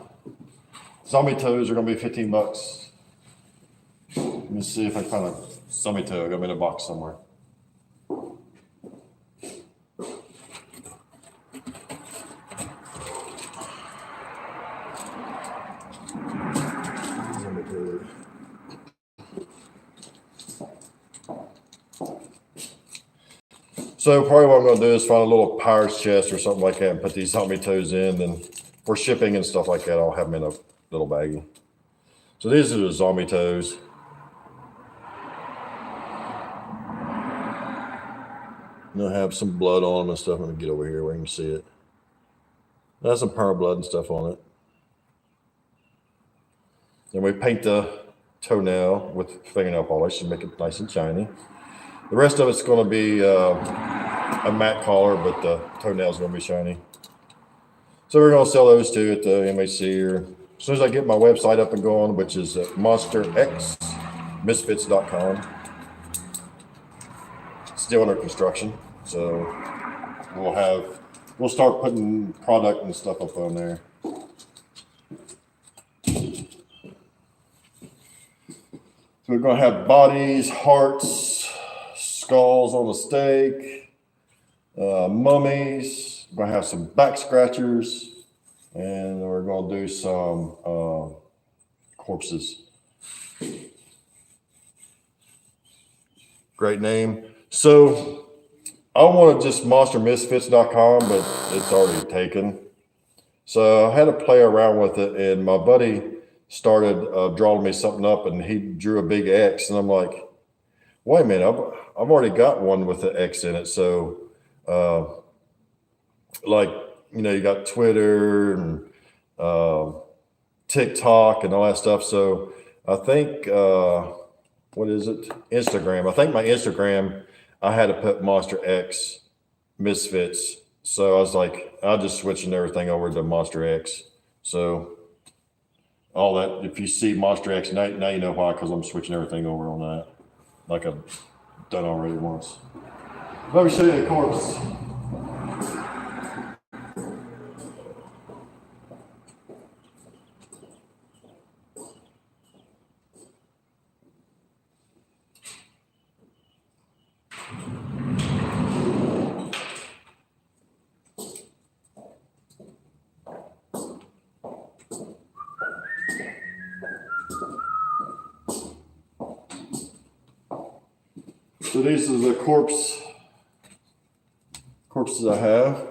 Zombie toes are going to be $15. Let me see if I can find a zombie toe. I got them in a box somewhere. Zombie toe. So probably what I'm going to do is find a little pirate's chest or something like that and put these zombie toes in. And for shipping and stuff like that, I'll have them in a little baggie. So these are the zombie toes. They'll have some blood on them and stuff. Let me get over here where you can see it. That's some perma blood and stuff on it. Then we paint the toenail with fingernail polish to make it nice and shiny. The rest of it's going to be a matte color, but the toenail's going to be shiny. So we're going to sell those too at the MAC, or as soon as I get my website up and going, which is monsterxmisfits.com. Still under construction, so we'll start putting product and stuff up on there. So we're going to have bodies, hearts, skulls on the steak, mummies. We're going to have some back scratchers, and we're going to do some corpses. Great name. So I wanted just monstermisfits.com, but it's already taken. So I had to play around with it, and my buddy started drawing me something up, and he drew a big X, and I'm like, wait a minute, I've already got one with the X in it. So like, you know, you got Twitter and TikTok and all that stuff. So I think, what is it? Instagram. I think my Instagram, I had to put Monster X Misfits. So I was like, I'll just switching everything over to Monster X. So all that, if you see Monster X, now you know why, because I'm switching everything over on that, like I've done already once. Let me show you the corpse. So these are the corpses I have.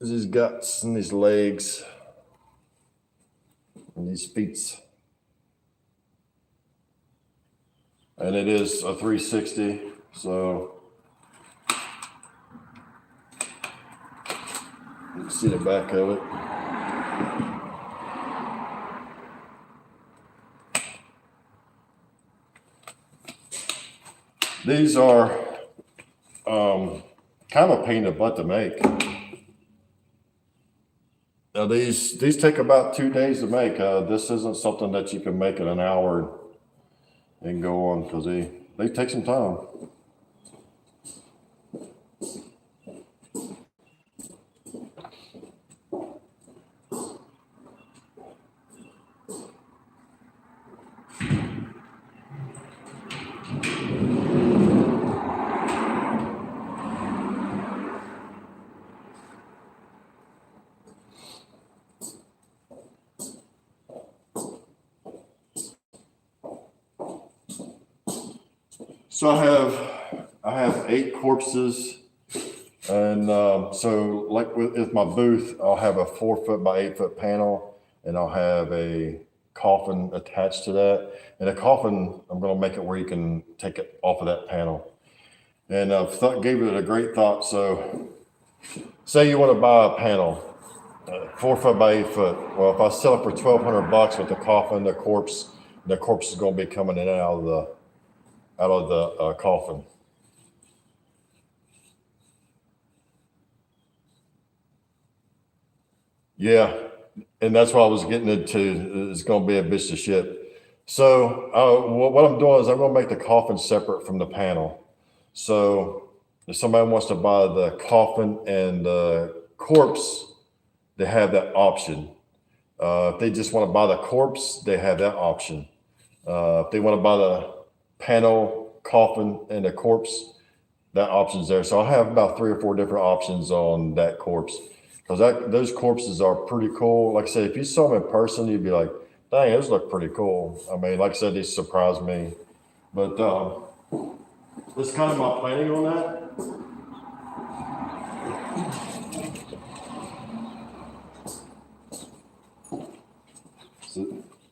These guts and these legs and these feet. And it is a 360, so you can see the back of it. These are kind of a pain in the butt to make. Now these take about 2 days to make. This isn't something that you can make in an hour and go on, because they take some time. So I have 8 corpses, and so like with my booth, I'll have a 4 foot by 8 foot panel, and I'll have a coffin attached to that. And a coffin, I'm going to make it where you can take it off of that panel. And gave it a great thought. So say you want to buy a panel, 4 foot by 8 foot. Well, if I sell it for $1,200 with the coffin, the corpse is going to be coming in and out of the coffin. Yeah, and that's what I was getting into. It's going to be a bitch to ship. So what I'm doing is I'm going to make the coffin separate from the panel. So if somebody wants to buy the coffin and the corpse, they have that option. If they just want to buy the corpse, they have that option. If they want to buy the panel, coffin, and a corpse, that option's there. So I have about 3 or 4 different options on that corpse, because those corpses are pretty cool. Like I said, if you saw them in person, you'd be like, dang, those look pretty cool. I mean, like I said, these surprised me. But that's kind of my planning on that.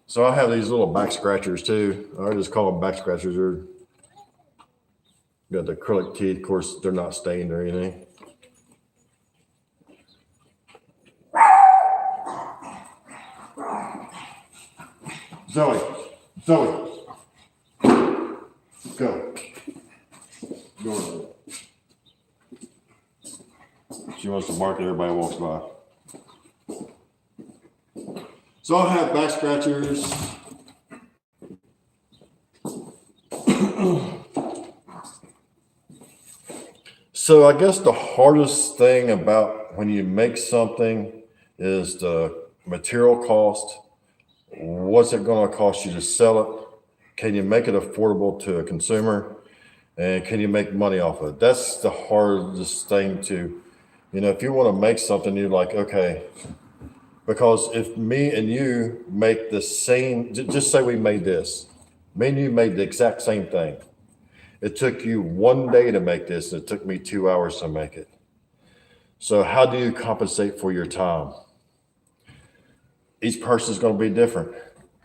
So I have these little back scratchers too. I just call them back scratchers. They're got the acrylic teeth. Of course, they're not stained or anything. Zoe, go. She wants to bark at everybody walks by. So I'll have back scratchers. So I guess the hardest thing about when you make something is the material cost. What's it going to cost you to sell it? Can you make it affordable to a consumer? And can you make money off of it? That's the hardest thing to, if you want to make something, you're like, okay, because if me and you make the same, just say we made this, me and you made the exact same thing. It took you 1 day to make this, and it took me 2 hours to make it. So how do you compensate for your time? Each person is going to be different.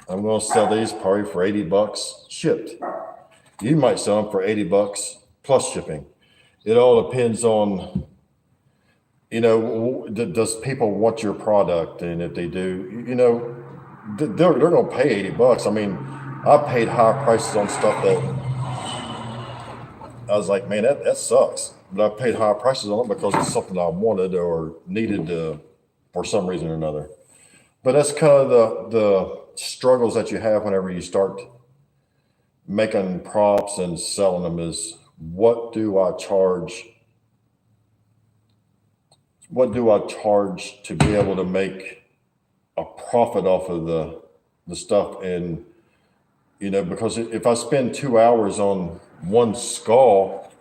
I'm going to sell these probably for $80 shipped. You might sell them for $80 plus shipping. It all depends on, does people want your product? And if they do, they're going to pay $80. I mean, I paid higher prices on stuff that I was like, man, that sucks. But I paid higher prices on it because it's something I wanted or needed for some reason or another. But that's kind of the struggles that you have whenever you start making props and selling them is, what do I charge? What do I charge to be able to make a profit off of the stuff? And, because if I spend 2 hours on one skull,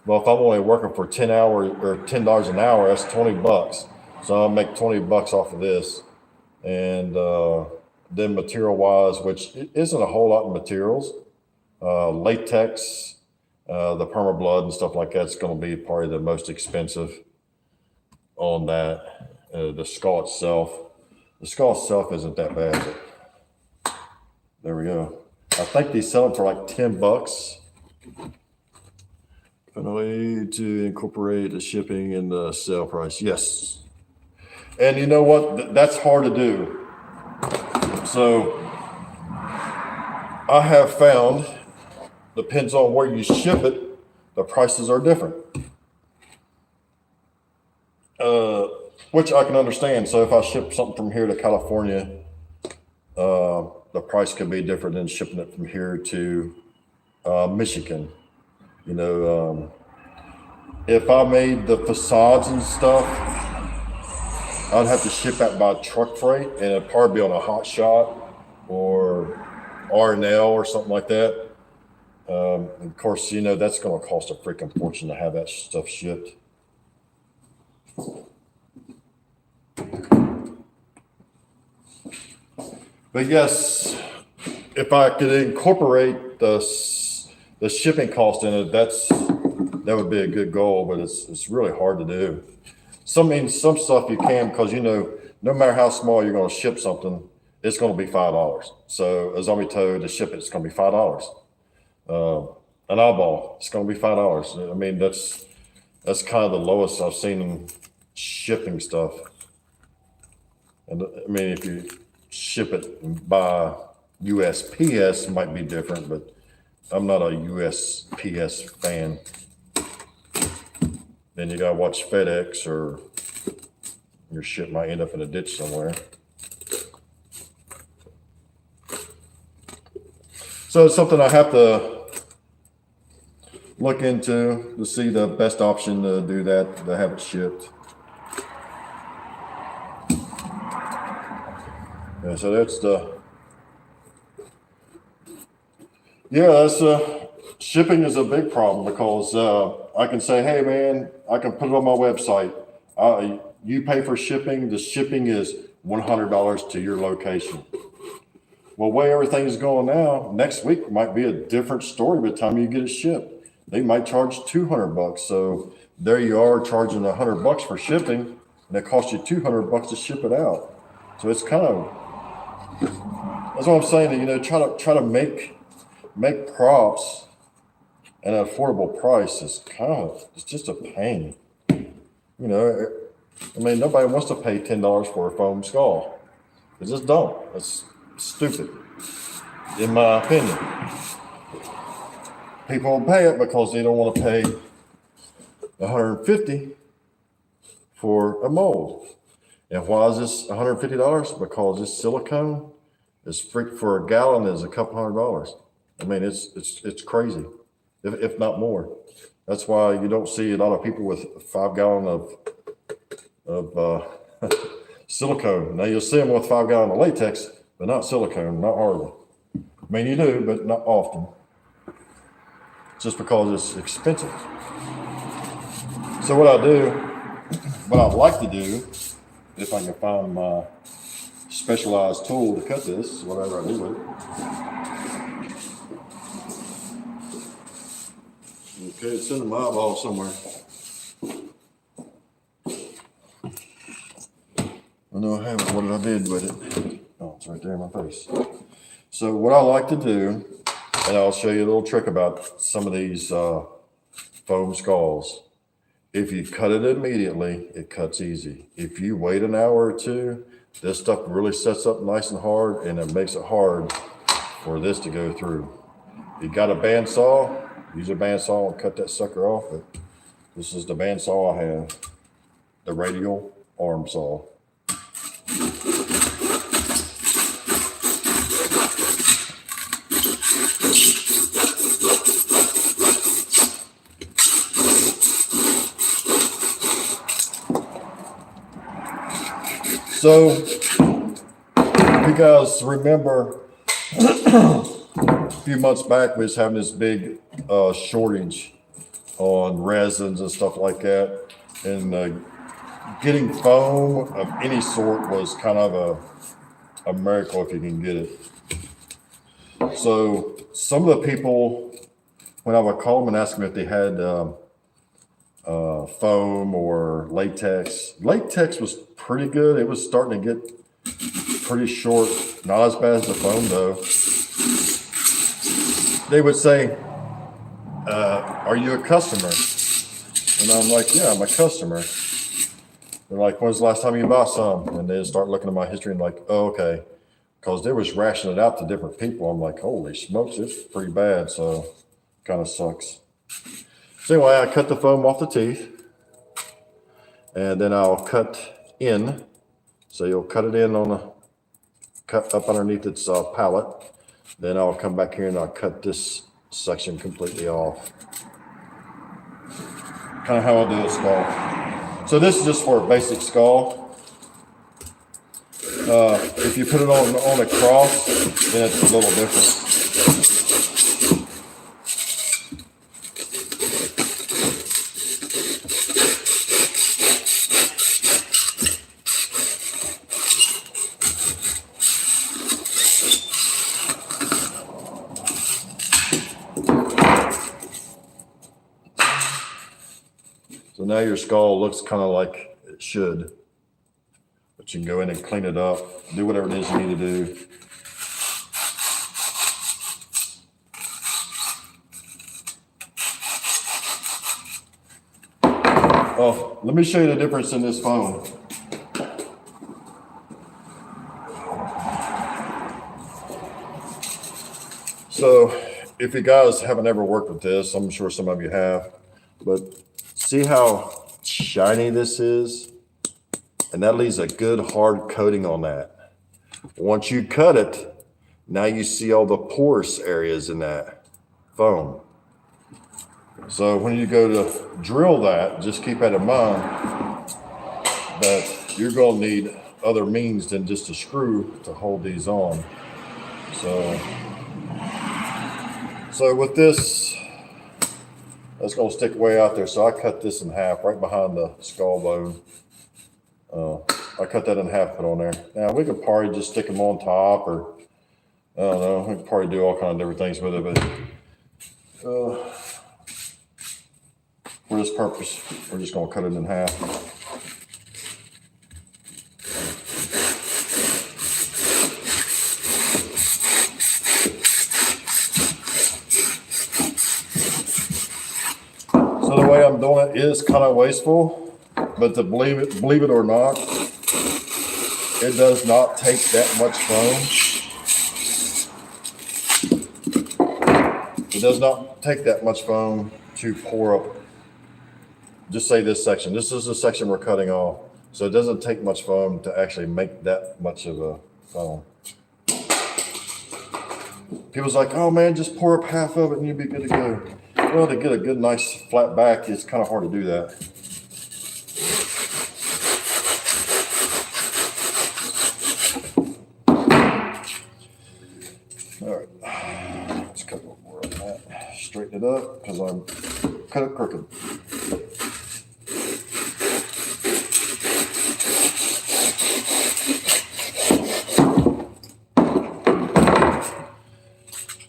well, if I'm only working for 10 hours or $10 an hour, that's $20. So I'll make $20 off of this. And then material wise, which isn't a whole lot of materials, latex, the permablood and stuff like that's going to be probably the most expensive on that. The skull itself isn't that bad. There we go. I think they sell them for like $10. Find a way to incorporate the shipping and the sale price. Yes. And you know what? That's hard to do. So I have found, depends on where you ship it, the prices are different. Which I can understand. So if I ship something from here to California, the price could be different than shipping it from here to Michigan. You know, if I made the facades and stuff, I'd have to ship that by truck freight, and it'd probably be on a Hot Shot or R&L or something like that. Of course, you know, that's going to cost a freaking fortune to have that stuff shipped. But yes, if I could incorporate the shipping cost in it, that would be a good goal, but it's really hard to do. Some stuff you can, because you know, no matter how small you're going to ship something, it's going to be $5. So a zombie toad to ship it's going to be $5. An eyeball, it's going to be $5. I mean, that's kind of the lowest I've seen in shipping stuff. And I mean, if you ship it by USPS, it might be different, but I'm not a USPS fan. Then you gotta watch FedEx, or your shit might end up in a ditch somewhere. So it's something I have to look into to see the best option to do that, to have it shipped. Yeah, so that's shipping is a big problem, because I can say, hey man, I can put it on my website. You pay for shipping. The shipping is $100 to your location. Well, the way everything's going now, next week might be a different story by the time you get it shipped. They might charge $200. So there you are charging $100 for shipping, and it costs you $200 to ship it out. So it's kind of, that's what I'm saying. You know, try to make crops at an affordable price is it's just a pain. You know, I mean, nobody wants to pay $10 for a foam skull. They just don't. It's stupid, in my opinion. People will pay it because they don't want to pay $150 for a mold. And why is this $150? Because this silicone is for a gallon is a couple $100. I mean, it's crazy, if not more. That's why you don't see a lot of people with 5 gallon of silicone. Now you'll see them with 5 gallon of latex, but not silicone, not hardly. I mean, you do, but not often. Just because it's expensive. So what I'd like to do, if I can find my specialized tool to cut this, whatever I do with it. Okay, it's in my eyeball somewhere. I know I have it. What did I do with it? Oh, it's right there in my face. So what I like to do, and I'll show you a little trick about some of these foam skulls. If you cut it immediately, it cuts easy. If you wait an hour or two, this stuff really sets up nice and hard, and it makes it hard for this to go through. You got a bandsaw, use a bandsaw and cut that sucker off. But this is the bandsaw I have, the radial arm saw. So, if you guys remember, a few months back, we was having this big shortage on resins and stuff like that. And getting foam of any sort was kind of a miracle if you can get it. So, some of the people, when I would call them and ask them if they had foam or latex was pretty good. It was starting to get pretty short, not as bad as the foam though. They would say, are you a customer? And I'm like, yeah, I'm a customer. They're like, when's the last time you bought some? And they start looking at my history and like, oh, okay. Because they was rationing it out to different people. I'm like, holy smokes, it's pretty bad. So kind of sucks. So anyway, I cut the foam off the teeth, and then I'll cut in. So you'll cut it in on the cut up underneath its pallet. Then I'll come back here and I'll cut this section completely off. Kind of how I do a skull. So this is just for a basic skull. If you put it on a cross, then it's a little different. So now your skull looks kind of like it should, but you can go in and clean it up, do whatever it is you need to do. Oh, let me show you the difference in this foam. So if you guys haven't ever worked with this, I'm sure some of you have, but see how shiny this is? And that leaves a good hard coating on that. Once you cut it, now you see all the porous areas in that foam. So when you go to drill that, just keep that in mind that you're going to need other means than just a screw to hold these on. So with this, that's going to stick way out there. So I cut this in half right behind the skull bone. I cut that in half, put on there. Now we could probably just stick them on top, or I don't know, we could probably do all kinds of different things with it, but for this purpose, we're just going to cut it in half. So the way I'm doing it is kind of wasteful, but to believe it or not, it does not take that much foam. It does not take that much foam to pour up. Just say this section. This is the section we're cutting off. So it doesn't take much foam to actually make that much of a foam. People's like, oh man, just pour up half of it and you'll be good to go. Well, to get a good, nice flat back, it's kind of hard to do that. All right, let's cut a little more on that. Straighten it up because I'm cut it crooked.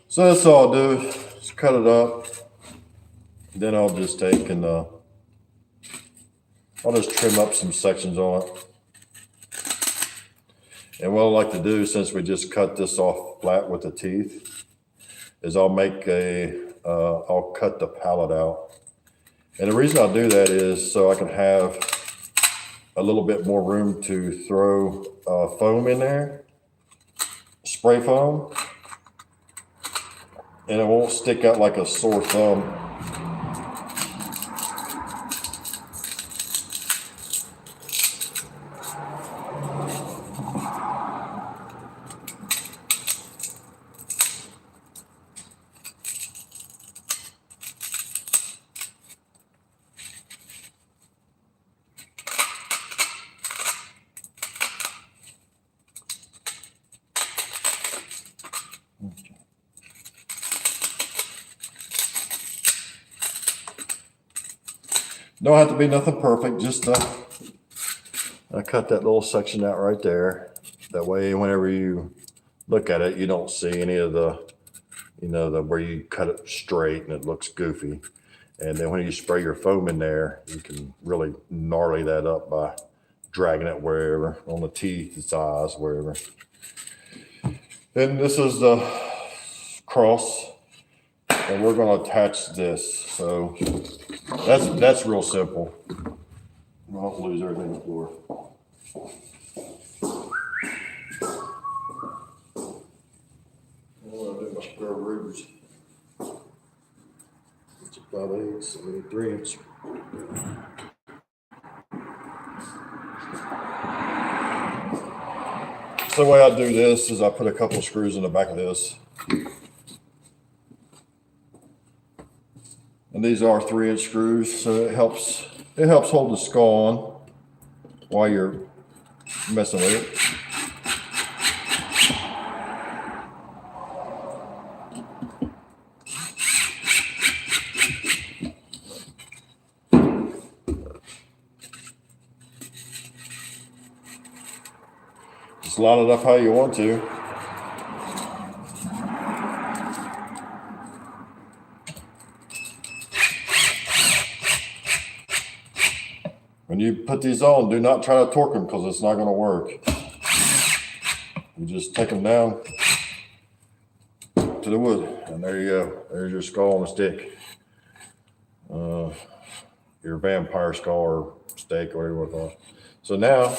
So that's all I'll do, just cut it up. Then I'll just take and I'll just trim up some sections on it. And what I like to do, since we just cut this off flat with the teeth, is I'll cut the pallet out. And the reason I do that is so I can have a little bit more room to throw foam in there, spray foam, and it won't stick out like a sore thumb. Don't have to be nothing perfect, just I cut that little section out right there. That way, whenever you look at it, you don't see any of the, where you cut it straight and it looks goofy. And then when you spray your foam in there, you can really gnarly that up by dragging it wherever, on the teeth, its eyes, wherever. Then this is the cross, and we're going to attach this. So that's real simple. I don't lose everything on the floor. What do I do about spare rivers? 5/8, so we need 3-inch. So the way I do this is I put a couple screws in the back of this. And these are 3-inch screws, so it helps hold the skull on while you're messing with it. Just line it up how you want to. When you put these on, do not try to torque them because it's not going to work. You just take them down to the wood, and there you go. There's your skull on a stick. Your vampire skull or steak, whatever you want to call it. So now,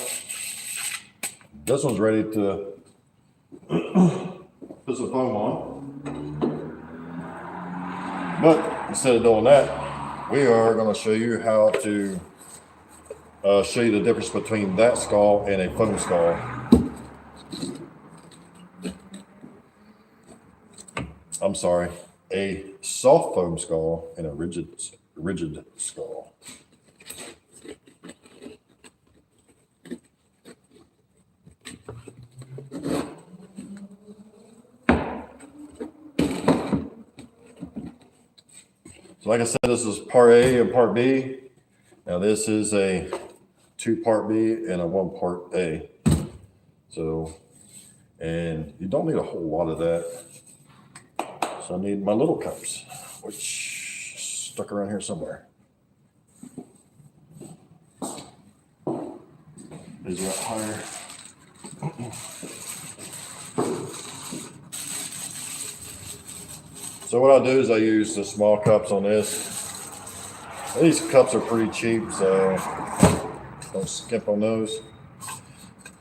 this one's ready to put some foam on. But instead of doing that, we are going to show you how to show you the difference between that skull and a foam skull. I'm sorry, a soft foam skull and a rigid skull. So like I said, this is part A and part B. Now this is a 2-part B and a 1-part A. So, and you don't need a whole lot of that. So I need my little cups, which stuck around here somewhere. These are up higher. So what I do is I use the small cups on this. These cups are pretty cheap, so don't skimp on those.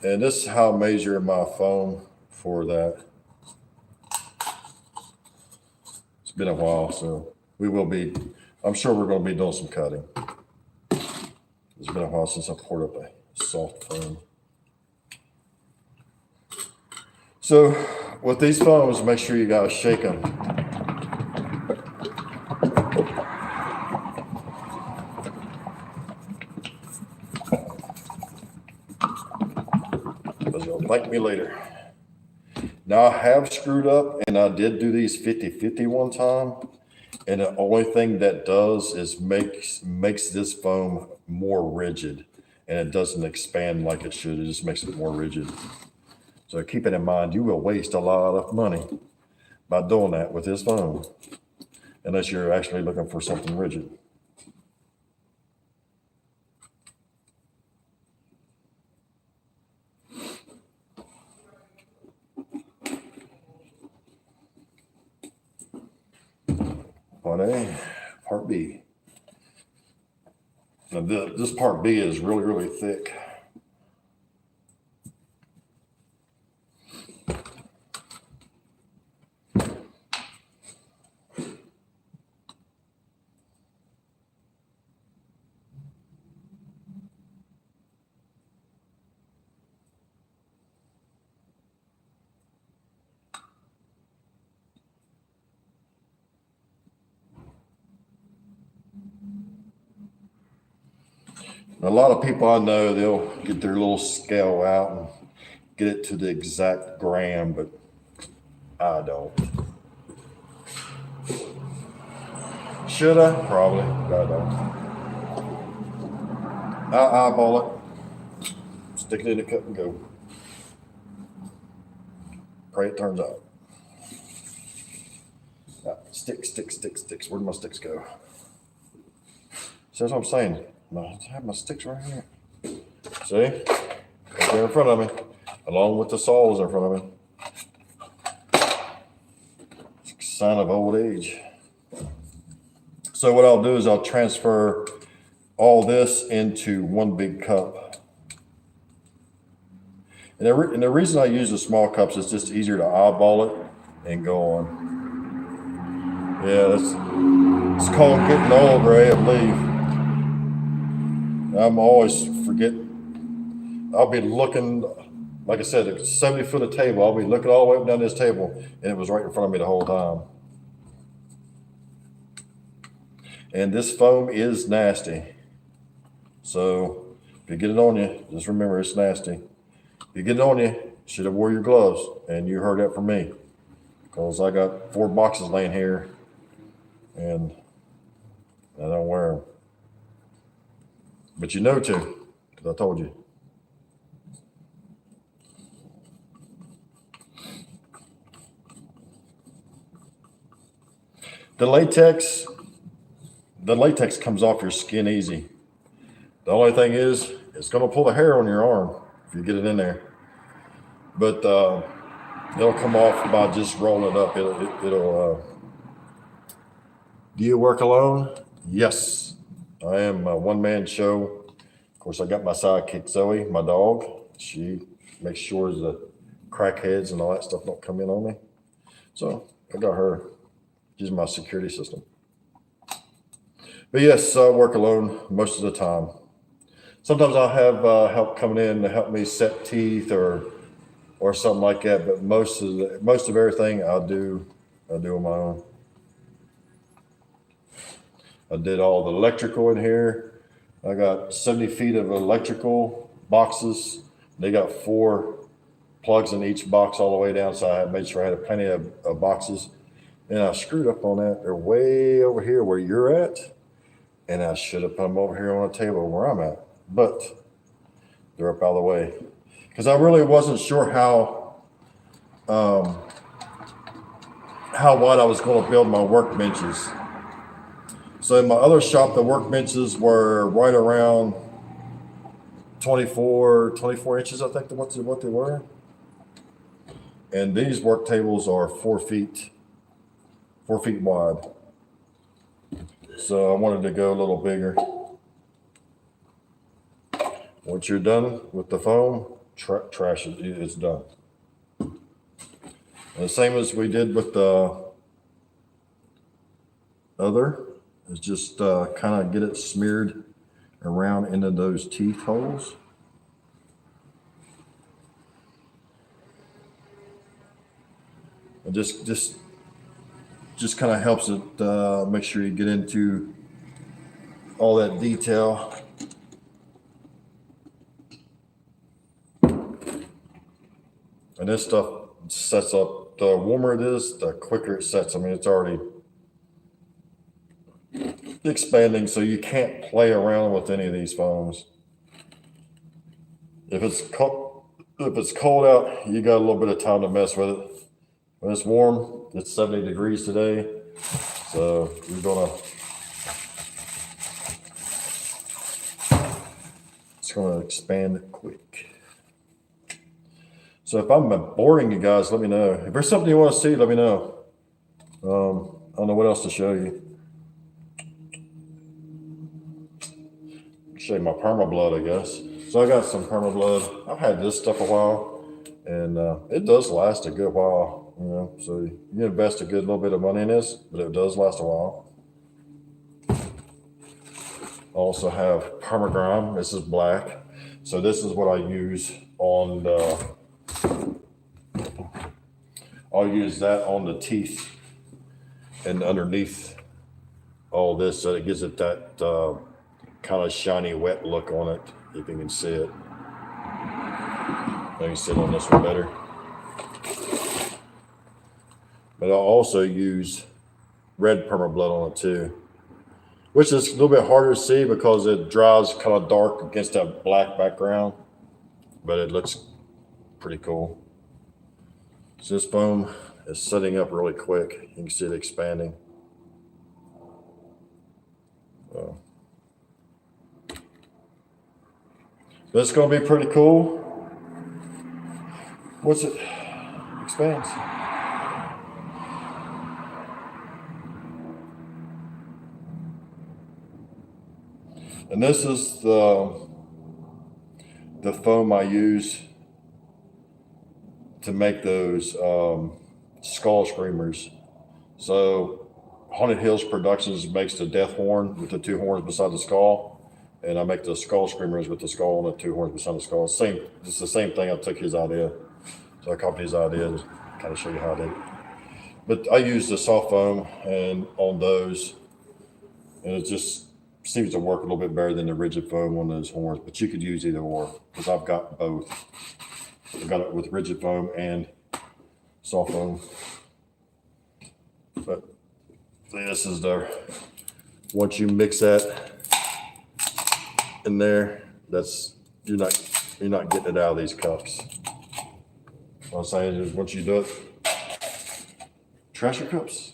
And this is how I measure my foam for that. It's been a while, so I'm sure we're going to be doing some cutting. It's been a while since I poured up a soft foam. So with these foams, make sure you gotta shake them. Because you'll thank me later. Now I have screwed up and I did do these 50-50 one time. And the only thing that does is makes this foam more rigid, and it doesn't expand like it should. It just makes it more rigid. So keep it in mind, you will waste a lot of money by doing that with this foam, unless you're actually looking for something rigid. Part A, part B. Now this part B is really, really thick. A lot of people I know, they'll get their little scale out and get it to the exact gram, but I don't. Should I? Probably, but I don't. I eyeball it, stick it in the cup and go. Pray it turns out. Sticks. Where do my sticks go? So that's what I'm saying. I have my sticks right here. See? Right there in front of me, along with the saws in front of me. It's a sign of old age. So what I'll do is I'll transfer all this into one big cup. And the reason I use the small cups is just easier to eyeball it and go on. Yeah, It's called getting old, Ray, I believe. I'm always forget. I'll be looking, like I said, it's 70 foot of table. I'll be looking all the way up and down this table, and it was right in front of me the whole time. And this foam is nasty. So if you get it on you, just remember it's nasty. If you get it on you, you should have wore your gloves, and you heard that from me, because I got 4 boxes laying here, and I don't wear them. But you know to, because I told you. The latex comes off your skin easy. The only thing is, it's going to pull the hair on your arm if you get it in there. But it'll come off by just rolling it up. It'll. Do you work alone? Yes. I am a one-man show. Of course, I got my sidekick, Zoe, my dog. She makes sure the crackheads and all that stuff don't come in on me. So I got her. She's my security system. But yes, I work alone most of the time. Sometimes I'll have help coming in to help me set teeth or something like that. But most of everything I'll do on my own. I did all the electrical in here. I got 70 feet of electrical boxes. They got 4 plugs in each box all the way down. So I made sure I had plenty of boxes. And I screwed up on that. They're way over here where you're at. And I should have put them over here on the table where I'm at. But they're up out of the way. Because I really wasn't sure how wide I was going to build my workbenches. So in my other shop, the workbenches were right around 24 inches, I think what they were. And these work tables are 4 feet wide. So I wanted to go a little bigger. Once you're done with the foam, trash it. It's done. And the same as we did with the other. Is just kind of get it smeared around into those teeth holes. And just kind of helps it make sure you get into all that detail. And this stuff sets up, the warmer it is, the quicker it sets. I mean, it's already expanding, so you can't play around with any of these foams. If it's cold out, you got a little bit of time to mess with it. When it's warm, it's 70 degrees today, so it's gonna expand quick. So if I'm boring you guys, let me know. If there's something you want to see, let me know. I don't know what else to show you. Show you my PermaBlood, I guess. So I got some PermaBlood. I've had this stuff a while, and it does last a good while. You know, so you invest a good little bit of money in this, but it does last a while. I also have Permagrime. This is black. So this is what I use on I'll use that on the teeth and underneath all this, so it gives it that kind of shiny, wet look on it, if you can see it. Let me sit on this one better. But I'll also use red PermaBlood on it too, which is a little bit harder to see because it dries kind of dark against that black background, but it looks pretty cool. So this foam is setting up really quick. You can see it expanding. So it's going to be pretty cool. What's it? Expands. And this is the foam I use to make those skull screamers. So Haunted Hills Productions makes the death horn with the two horns beside the skull, and I make the skull screamers with the skull and the two horns beside the skull. It's the same thing. I took his idea, so I copied his idea to kind of show you how I did it. But I use the soft foam and on those, and it just seems to work a little bit better than the rigid foam on those horns. But you could use either or, because I've got both. I've got it with rigid foam and soft foam. But see, this is once you mix that in there, you're not getting it out of these cups. What I'm saying is, once you do it, trash your cups.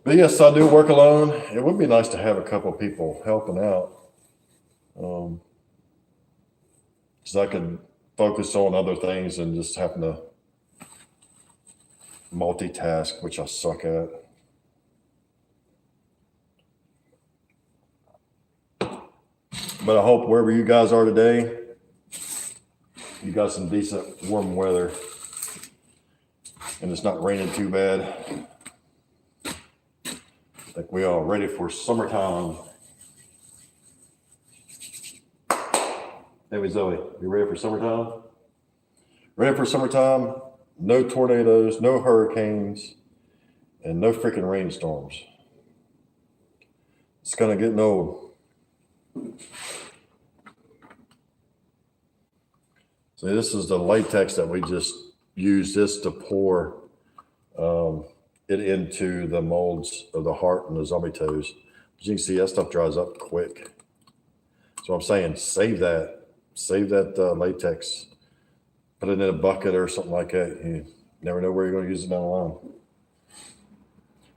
But yes, I do work alone. It would be nice to have a couple of people helping out. So I could focus on other things and just having to multitask, which I suck at. But I hope wherever you guys are today, you got some decent warm weather and it's not raining too bad. I think we are ready for summertime. Hey, Zoe, you ready for summertime? Ready for summertime? No tornadoes, no hurricanes, and no freaking rainstorms. It's kind of getting old. So this is the latex that we just use this to pour it into the molds of the heart and the zombie toes. As you can see, that stuff dries up quick. So I'm saying, save that latex, put it in a bucket or something like that. You never know where you're going to use it down the line.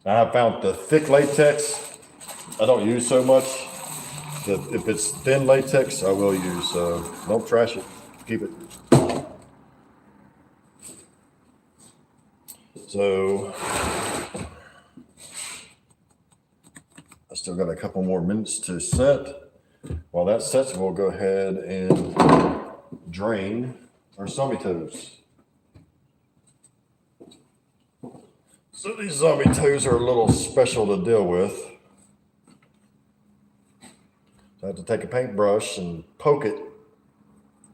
I have found the thick latex I don't use so much. If it's thin latex, I will use. So don't trash it. Keep it. So I still got a couple more minutes to set. While that sets, we'll go ahead and drain our zombie toes. So these zombie toes are a little special to deal with. So I have to take a paintbrush and poke it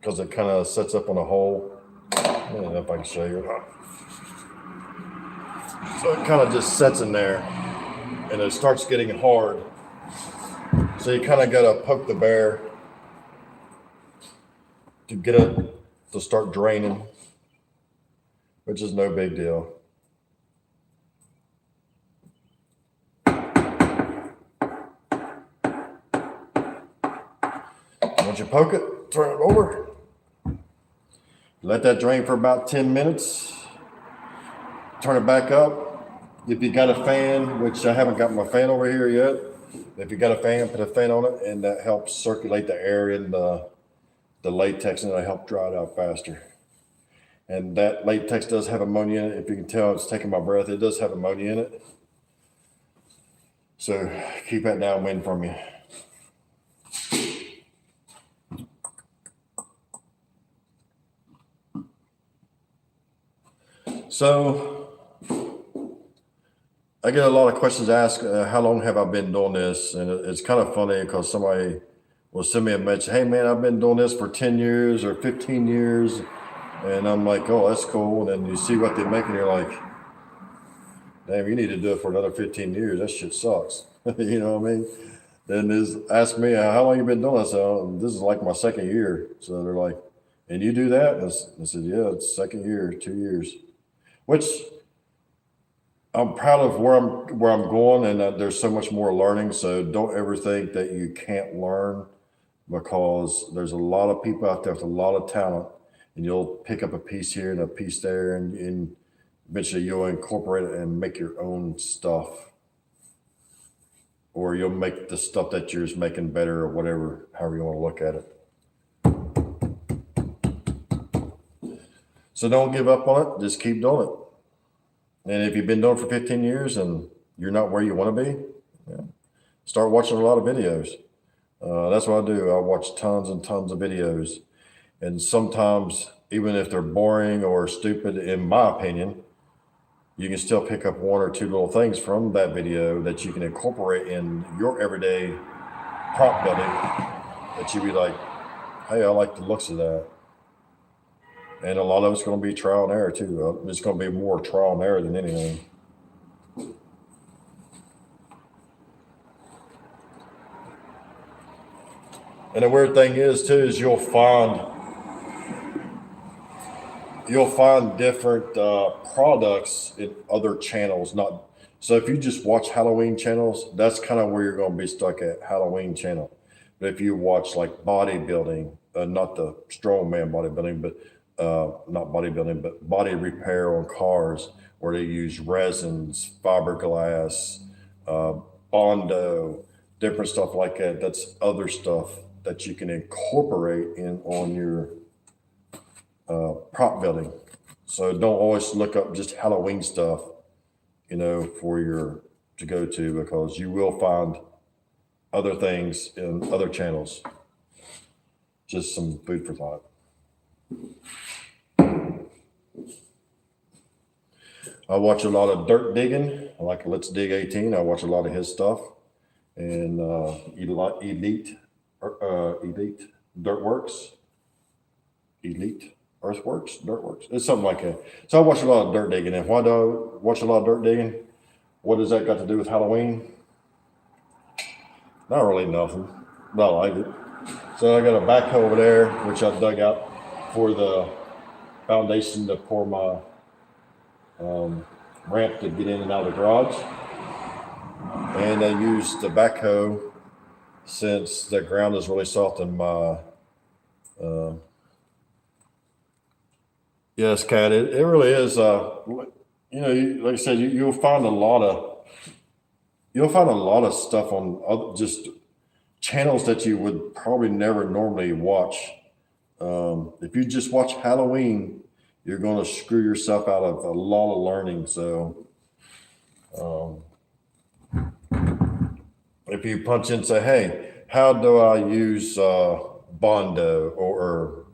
because it kind of sets up on a hole. I don't know if I can show you or not. So it kind of just sets in there and it starts getting hard. So you kind of got to poke the bear to get it to start draining, which is no big deal. Once you poke it, turn it over. Let that drain for about 10 minutes. Turn it back up. If you got a fan, which I haven't got my fan over here yet, if you got a fan, put a fan on it, and that helps circulate the air in the latex, and it'll help dry it out faster. And that latex does have ammonia in it. If you can tell, it's taking my breath. It does have ammonia in it. So keep that downwind from you. So I get a lot of questions asked, how long have I been doing this? And it's kind of funny because somebody will send me a message, hey man, I've been doing this for 10 years or 15 years. And I'm like, oh, that's cool. And then you see what they make and you're like, damn, you need to do it for another 15 years. That shit sucks. You know what I mean? Then ask me, how long you been doing this? This is like my second year. So they're like, and you do that? I said, yeah, it's second year, 2 years. Which I'm proud of where I'm going, and there's so much more learning. So don't ever think that you can't learn, because there's a lot of people out there with a lot of talent, and you'll pick up a piece here and a piece there, and eventually you'll incorporate it and make your own stuff, or you'll make the stuff that you're making better, or whatever, however you want to look at it. So don't give up on it. Just keep doing it. And if you've been doing it for 15 years and you're not where you want to be, yeah, start watching a lot of videos. That's what I do. I watch tons and tons of videos. And sometimes, even if they're boring or stupid, in my opinion, you can still pick up one or two little things from that video that you can incorporate in your everyday prop building that you'd be like, hey, I like the looks of that. And a lot of it's going to be trial and error too. It's going to be more trial and error than anything. And the weird thing is too, is you'll find different products in other channels. Not so if you just watch Halloween channels, that's kind of where you're going to be stuck at, Halloween channel. But if you watch like bodybuilding, not the strongman bodybuilding, but not bodybuilding, but body repair on cars, where they use resins, fiberglass, Bondo, different stuff like that. That's other stuff that you can incorporate in on your prop building. So don't always look up just Halloween stuff, for your to go to, because you will find other things in other channels. Just some food for thought. I watch a lot of dirt digging. I like Let's Dig 18. I watch a lot of his stuff. And Elite Dirtworks. Elite Earthworks, Dirtworks. It's something like that. So I watch a lot of dirt digging. And why do I watch a lot of dirt digging? What does that got to do with Halloween? Not really nothing, but I like it. So I got a backhoe over there, which I dug out for the foundation to pour my ramp to get in and out of the garage. And I used the backhoe since the ground is really soft in my yes, Cat, it really is. Like I said, you'll find a lot of stuff on other, just channels that you would probably never normally watch. If you just watch Halloween, you're going to screw yourself out of a lot of learning. So if you punch in and say, hey, how do I use Bondo or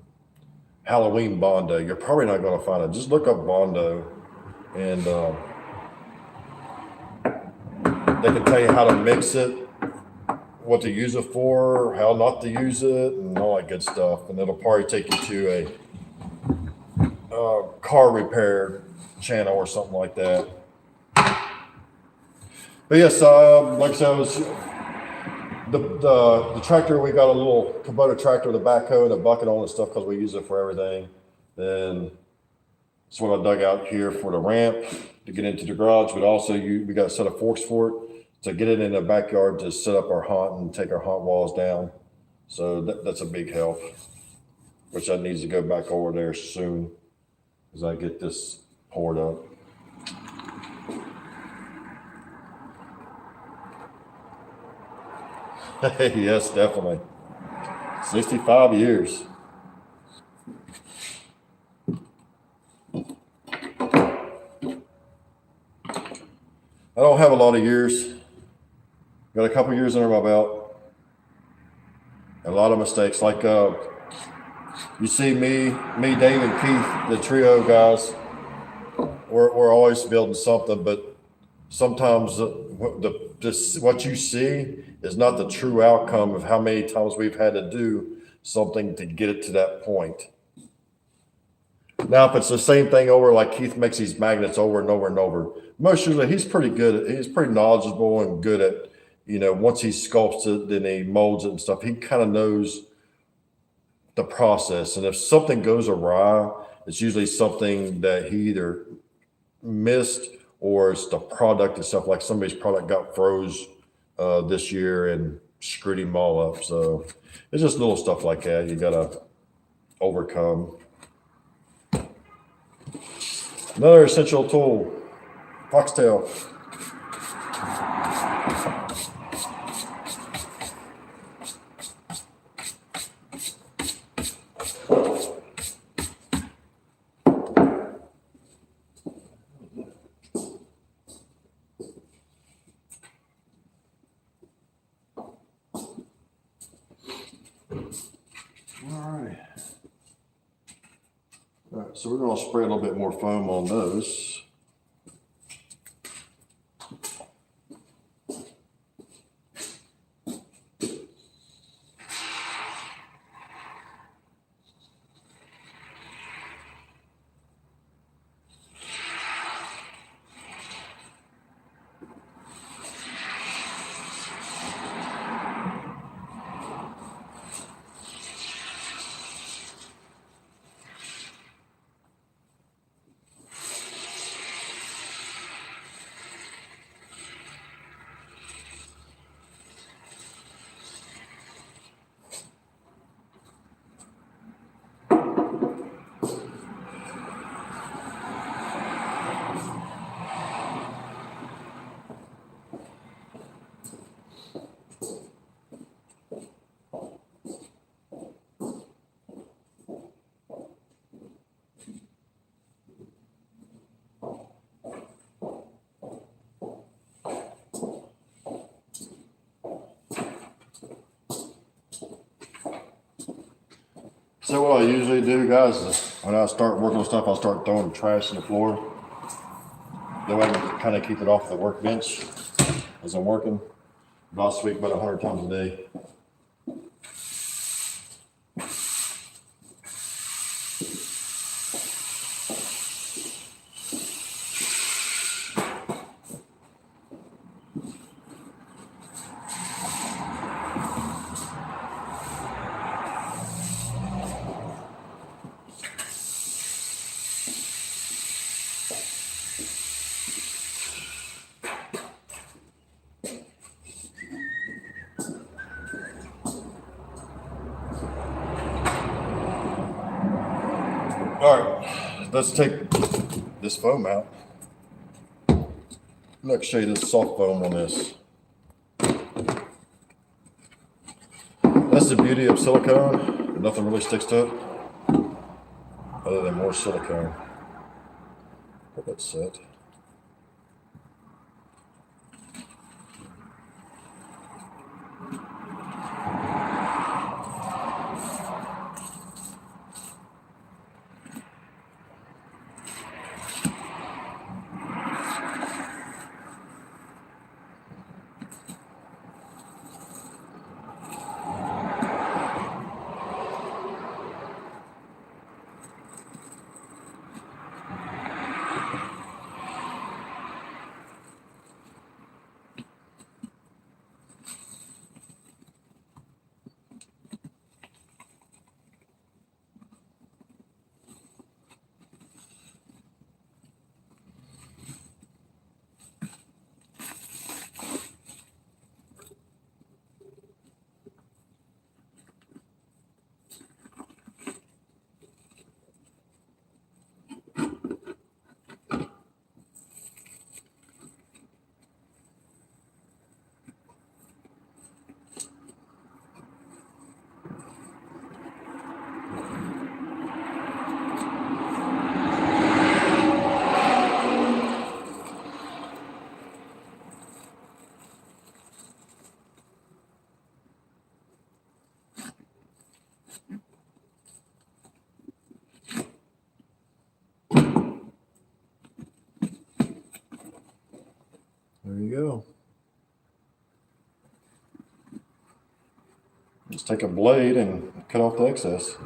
Halloween Bondo, you're probably not going to find it. Just look up Bondo, and they can tell you how to mix it, what to use it for, how not to use it, and all that good stuff. And it'll probably take you to a car repair channel or something like that. But yes, like I said, the tractor, we got a little Kubota tractor with a backhoe and a bucket on and stuff because we use it for everything. Then that's what I dug out here for the ramp to get into the garage, but also we got a set of forks for it to get it in the backyard to set up our haunt and take our haunt walls down. So that's a big help, which I need to go back over there soon as I get this poured up. Yes, definitely. 65 years. I don't have a lot of years. Got a couple years under my belt. A lot of mistakes. Like you see me, Dave, and Keith, the trio guys. We're always building something, but sometimes what you see is not the true outcome of how many times we've had to do something to get it to that point. Now, if it's the same thing over, like Keith makes these magnets over and over and over, most usually he's pretty good. He's pretty knowledgeable and good at, once he sculpts it, then he molds it and stuff. He kind of knows the process. And if something goes awry, it's usually something that he either missed or it's the product and stuff. Like somebody's product got froze this year and screwed him all up. So it's just little stuff like that you got to overcome. Another essential tool, foxtail. All right, so we're going to spray a little bit more foam on those. So what I usually do, guys, is when I start working on stuff, I'll start throwing trash on the floor. That way I can kind of keep it off the workbench as I'm working. I sweep about 100 times a day. All right, let's take this foam out. Let's show you this soft foam on this. That's the beauty of silicone. Nothing really sticks to it other than more silicone. Let that set. There you go. Just take a blade and cut off the excess.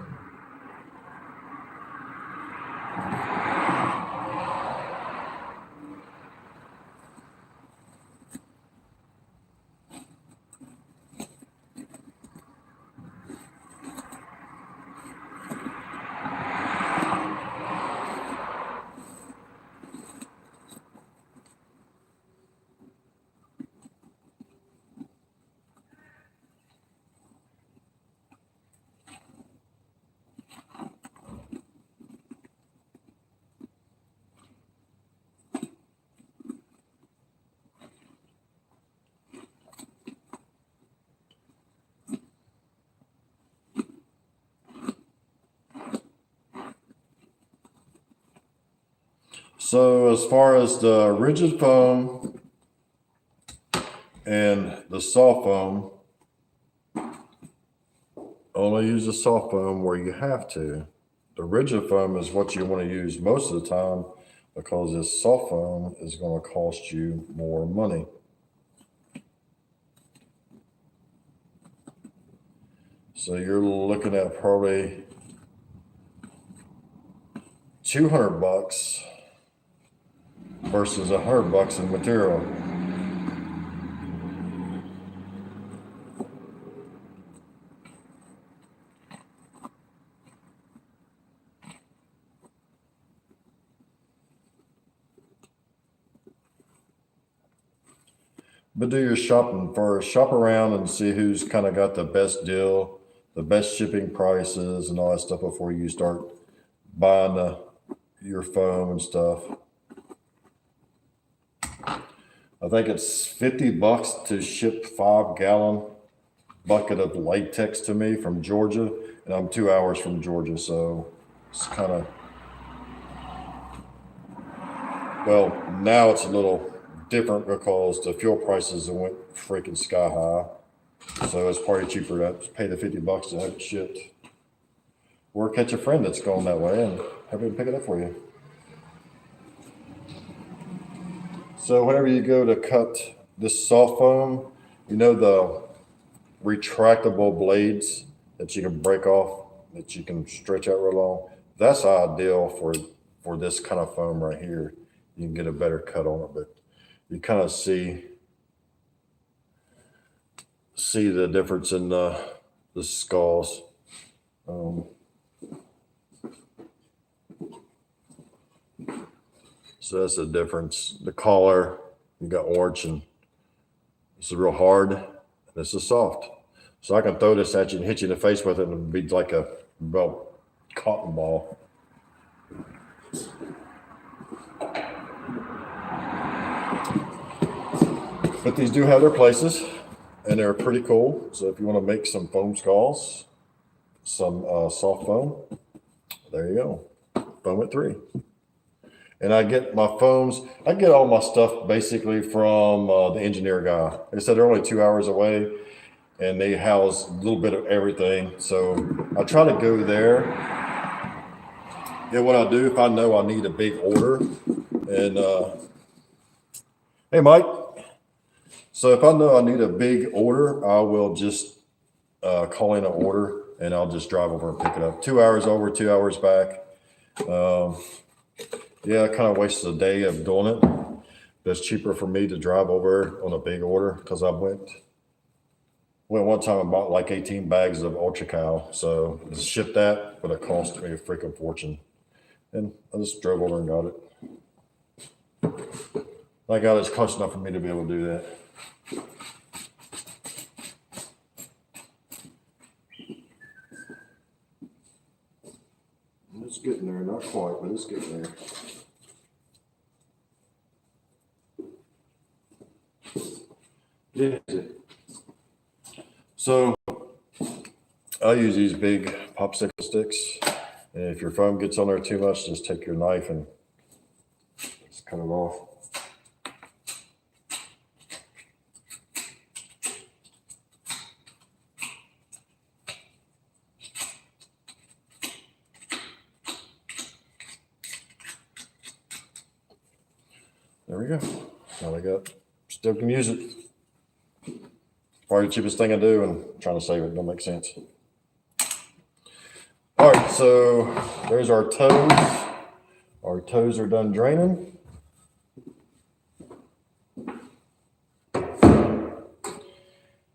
So as far as the rigid foam and the soft foam, only use the soft foam where you have to. The rigid foam is what you want to use most of the time because this soft foam is going to cost you more money. So you're looking at probably $200 versus $100 in material. But do your shopping first. Shop around and see who's kind of got the best deal, the best shipping prices, and all that stuff before you start buying your foam and stuff. I think it's $50 to ship 5-gallon bucket of latex to me from Georgia, and I'm 2 hours from Georgia, so it's kind of, well, now it's a little different because the fuel prices went freaking sky high. So it's probably cheaper to pay the $50 to have it shipped. Or catch a friend that's going that way and have him pick it up for you. So whenever you go to cut this soft foam, you know the retractable blades that you can break off, that you can stretch out real long? That's ideal for this kind of foam right here. You can get a better cut on it, but you kind of see the difference in the skulls. So that's the difference. The collar, you got orange, and this is real hard, and this is soft. So I can throw this at you and hit you in the face with it, and it'd be like a cotton ball. But these do have their places, and they're pretty cool. So if you want to make some foam skulls, some soft foam, there you go. Foam at 3. And I get my foams, I get all my stuff basically from the engineer guy. Like I said, they're only 2 hours away, and they house a little bit of everything. So I try to go there. And what I do if I know I need a big order, and hey, Mike. So if I know I need a big order, I will just call in an order, and I'll just drive over and pick it up. 2 hours over, 2 hours back. Yeah, it kind of wastes a day of doing it. But it's cheaper for me to drive over on a big order because I went one time and bought like 18 bags of Ultra Cow. So to ship that would have cost me a freaking fortune. And I just drove over and got it. Thank God it's close enough for me to be able to do that. It's getting there, not quite, but it's getting there. Yeah. So I use these big popsicle sticks, and if your foam gets on there too much, just take your knife and just cut it off. There we go. Now I got, still can use it. Probably the cheapest thing I do, and I'm trying to save it. Don't make sense. All right, so there's our toes. Our toes are done draining.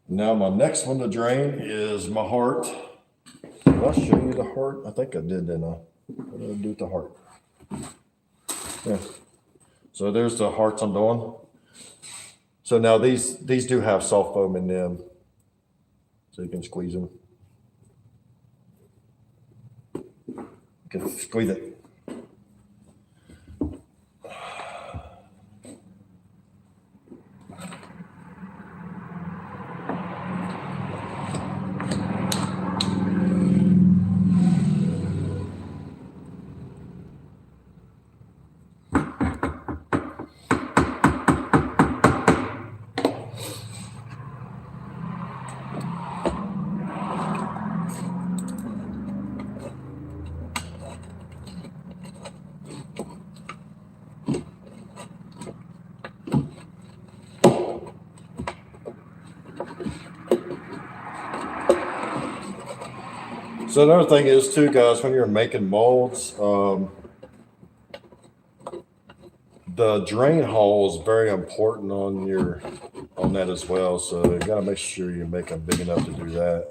Now my next one to drain is my heart. Did I show you the heart? I think I did, didn't I? What did I do with the heart? Yeah. So there's the hearts I'm doing. So now these do have soft foam in them, so you can squeeze them. You can squeeze it. So another thing is too, guys, when you're making molds, the drain hole is very important on that as well. So you gotta make sure you make them big enough to do that.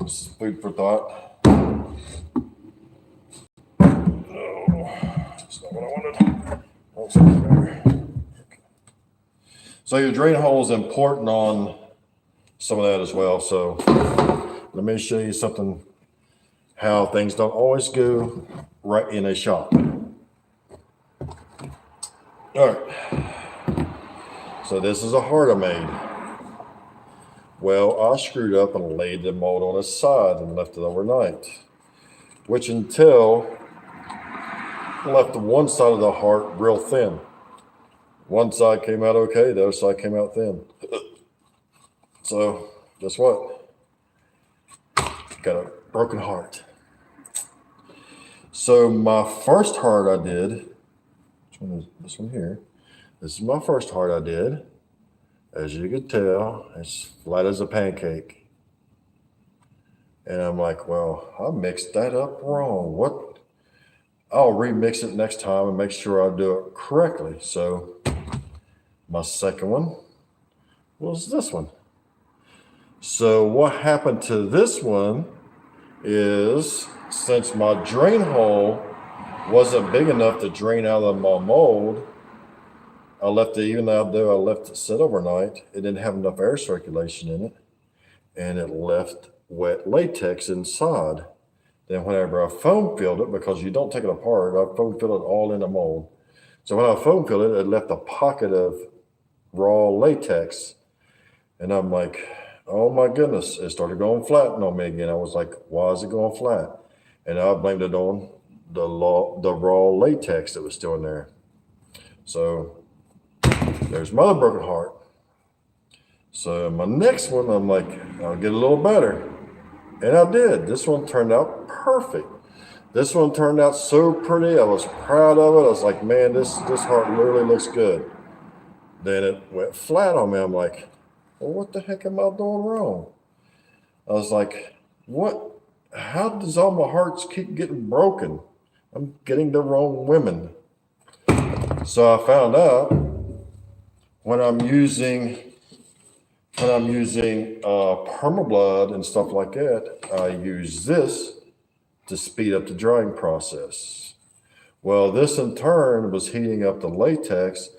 Just food for thought. Oh, that's not what I wanted. So your drain hole is important on some of that as well. So let me show you something, how things don't always go right in a shop. All right, so this is a heart I made. Well, I screwed up and laid the mold on its side and left it overnight, which until left the one side of the heart real thin. One side came out okay, the other side came out thin. So guess what? Got a broken heart. So my first heart I did, which one is this one here? This is my first heart I did. As you can tell, it's flat as a pancake. And I'm like, well, I mixed that up wrong. What? I'll remix it next time and make sure I do it correctly. So my second one was this one. So what happened to this one is, since my drain hole wasn't big enough to drain out of my mold, I left it, even though I left it sit overnight, it didn't have enough air circulation in it, and it left wet latex inside. Then whenever I foam filled it, because you don't take it apart, I foam filled it all in the mold. So when I foam filled it, it left a pocket of raw latex. And I'm like, oh my goodness, it started going flat on me again. I was like, why is it going flat? And I blamed it on the raw latex that was still in there. So there's my other broken heart. So my next one, I'm like, I'll get a little better. And I did. This one turned out perfect. This one turned out so pretty. I was proud of it. I was like, man, this heart literally looks good. Then it went flat on me. I'm like, well, what the heck am I doing wrong? I was like, what? How does all my hearts keep getting broken? I'm getting the wrong women. So I found out when I'm using Permablood and stuff like that, I use this to speed up the drying process. Well, this in turn was heating up the latex.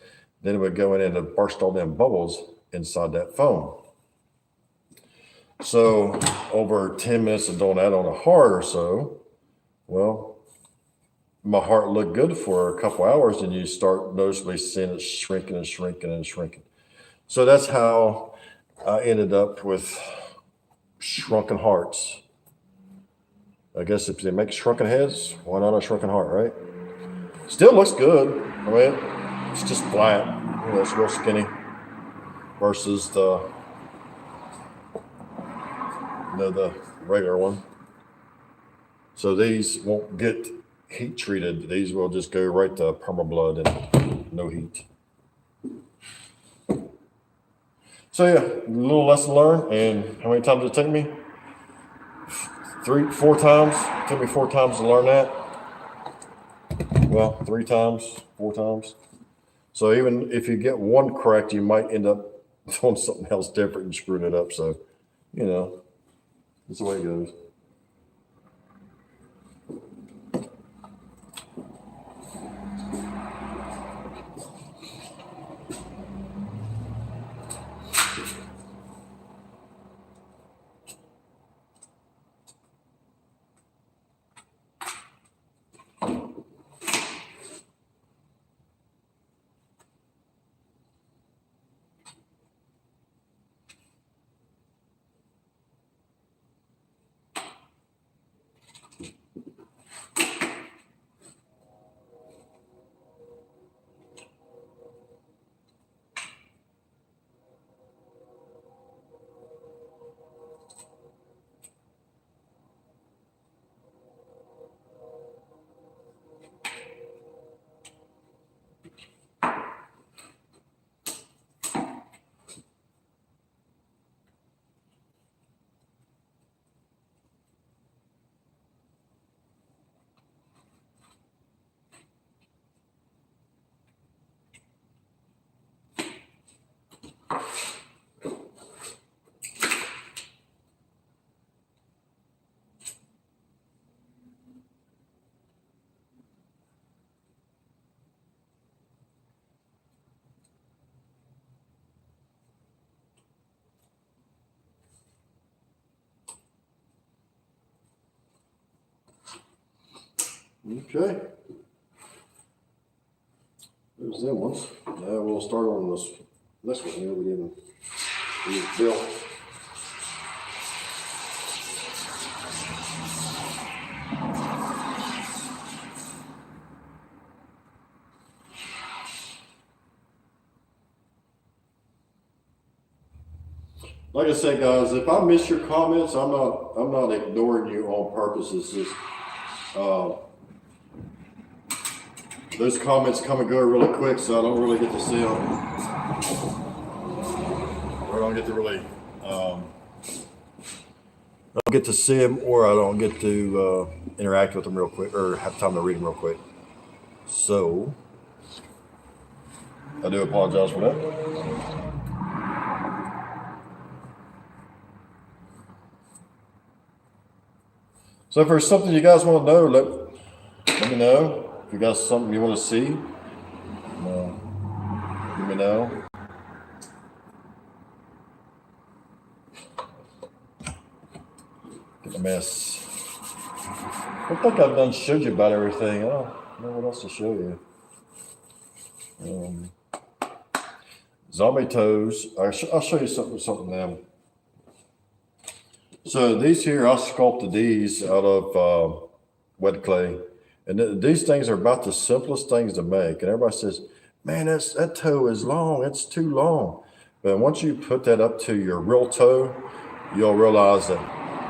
Then it would go in and burst all them bubbles inside that foam. So over 10 minutes of doing that on a heart or so, well, my heart looked good for a couple hours, and you start noticeably seeing it shrinking and shrinking and shrinking. So that's how I ended up with shrunken hearts. I guess if they make shrunken heads, why not a shrunken heart, right? Still looks good. I mean, it's just flat. You know, it's real skinny versus the regular one. So these won't get heat treated. These will just go right to Permablood and no heat. So yeah, a little lesson learned. And how many times did it take me? 4 times. It took me 4 times to learn that. Well, 3 times, 4 times. So even if you get one correct, you might end up doing something else different and screwing it up. So, you know, that's the way it goes. Okay. There's them ones. Now we'll start on this one here. We didn't build. Like I said, guys, if I miss your comments, I'm not ignoring you on purpose. It's just those comments come and go really quick, so I don't really get to see them. Or I don't get to really I don't get to see them, or I don't get to interact with them real quick, or have time to read them real quick. So I do apologize for that. So if there's something you guys want to know, let me know. If you got something you want to see, let me know. Get the mess. I think I've done showed you about everything. I don't know what else to show you. Zombie toes. I'll show you something now. So these here, I sculpted these out of wet clay. And these things are about the simplest things to make. And everybody says, man, that toe is long. It's too long. But once you put that up to your real toe, you'll realize that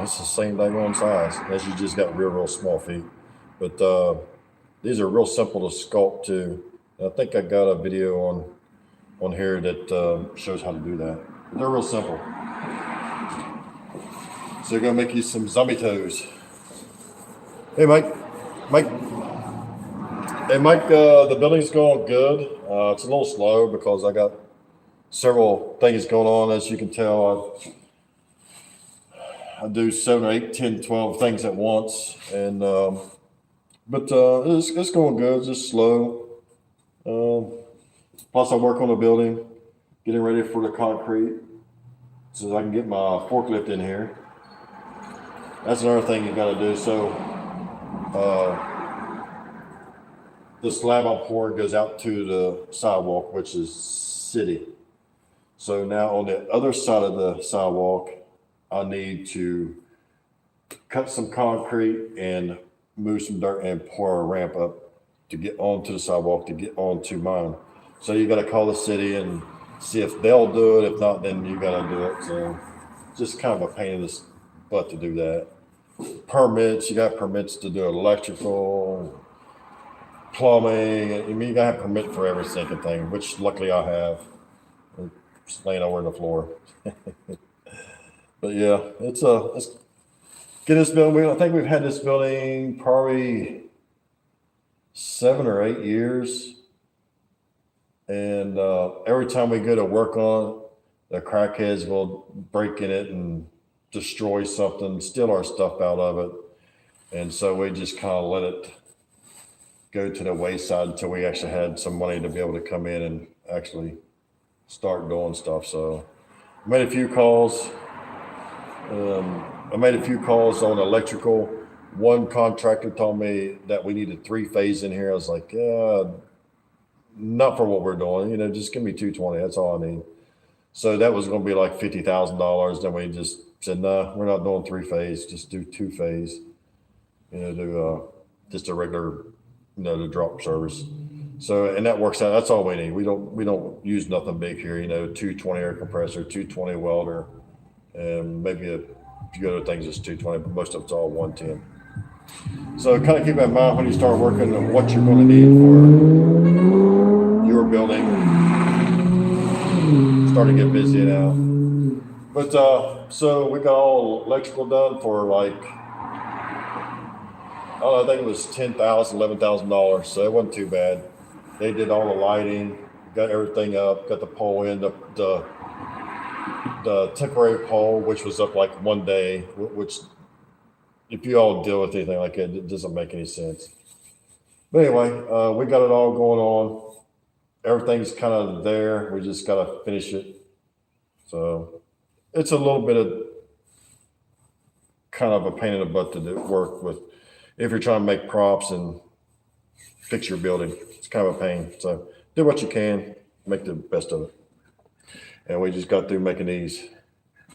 it's the same thing on size, as you just got real small feet. But these are real simple to sculpt too. And I think I got a video on here that shows how to do that. But they're real simple. So they're gonna make you some zombie toes. Hey, Mike. Hey, Mike, the building's going good. It's a little slow because I got several things going on. As you can tell, I do 7 or 8, 10, 12 things at once. And but it's going good, just slow. Plus, I work on the building, getting ready for the concrete so I can get my forklift in here. That's another thing you got to do. So the slab I'm pouring goes out to the sidewalk, which is city. So now on the other side of the sidewalk, I need to cut some concrete and move some dirt and pour a ramp up to get onto the sidewalk to get onto mine. So you got to call the city and see if they'll do it. If not, then you got to do it. So just kind of a pain in the butt to do that. Permits, you got permits to do electrical, plumbing. I mean, you got to have a permit for every single thing, which luckily I have. I'm just laying over on the floor. But yeah, let's get this building. I think we've had this building probably 7 or 8 years. And every time we go to work on it, the crackheads will break in it and destroy something, steal our stuff out of it. And so we just kind of let it go to the wayside until we actually had some money to be able to come in and actually start doing stuff. So I made a few calls. I made a few calls on electrical. One contractor told me that we needed 3-phase in here. I was like, not for what we're doing. Just give me 220. That's all I need. So that was going to be like $50,000. Then we just said, no, we're not doing 3-phase. Just do 2-phase. Do just a regular, the drop service. So, and that works out. That's all we need. We don't use nothing big here. 220 air compressor, 220 welder, and maybe a few other things is 220, but most of it's all 110. So kind of keep that in mind when you start working on what you're going to need for your building. Starting to get busy now. But so we got all electrical done for like, I think it was $10,000, $11,000. So it wasn't too bad. They did all the lighting, got everything up, got the pole in, the temporary pole, which was up like one day, which if you all deal with anything like that, it doesn't make any sense. But anyway, we got it all going on. Everything's kind of there. We just got to finish it. So it's a little bit of kind of a pain in the butt to work with if you're trying to make props and fix your building. It's kind of a pain. So do what you can, make the best of it. And we just got through making these.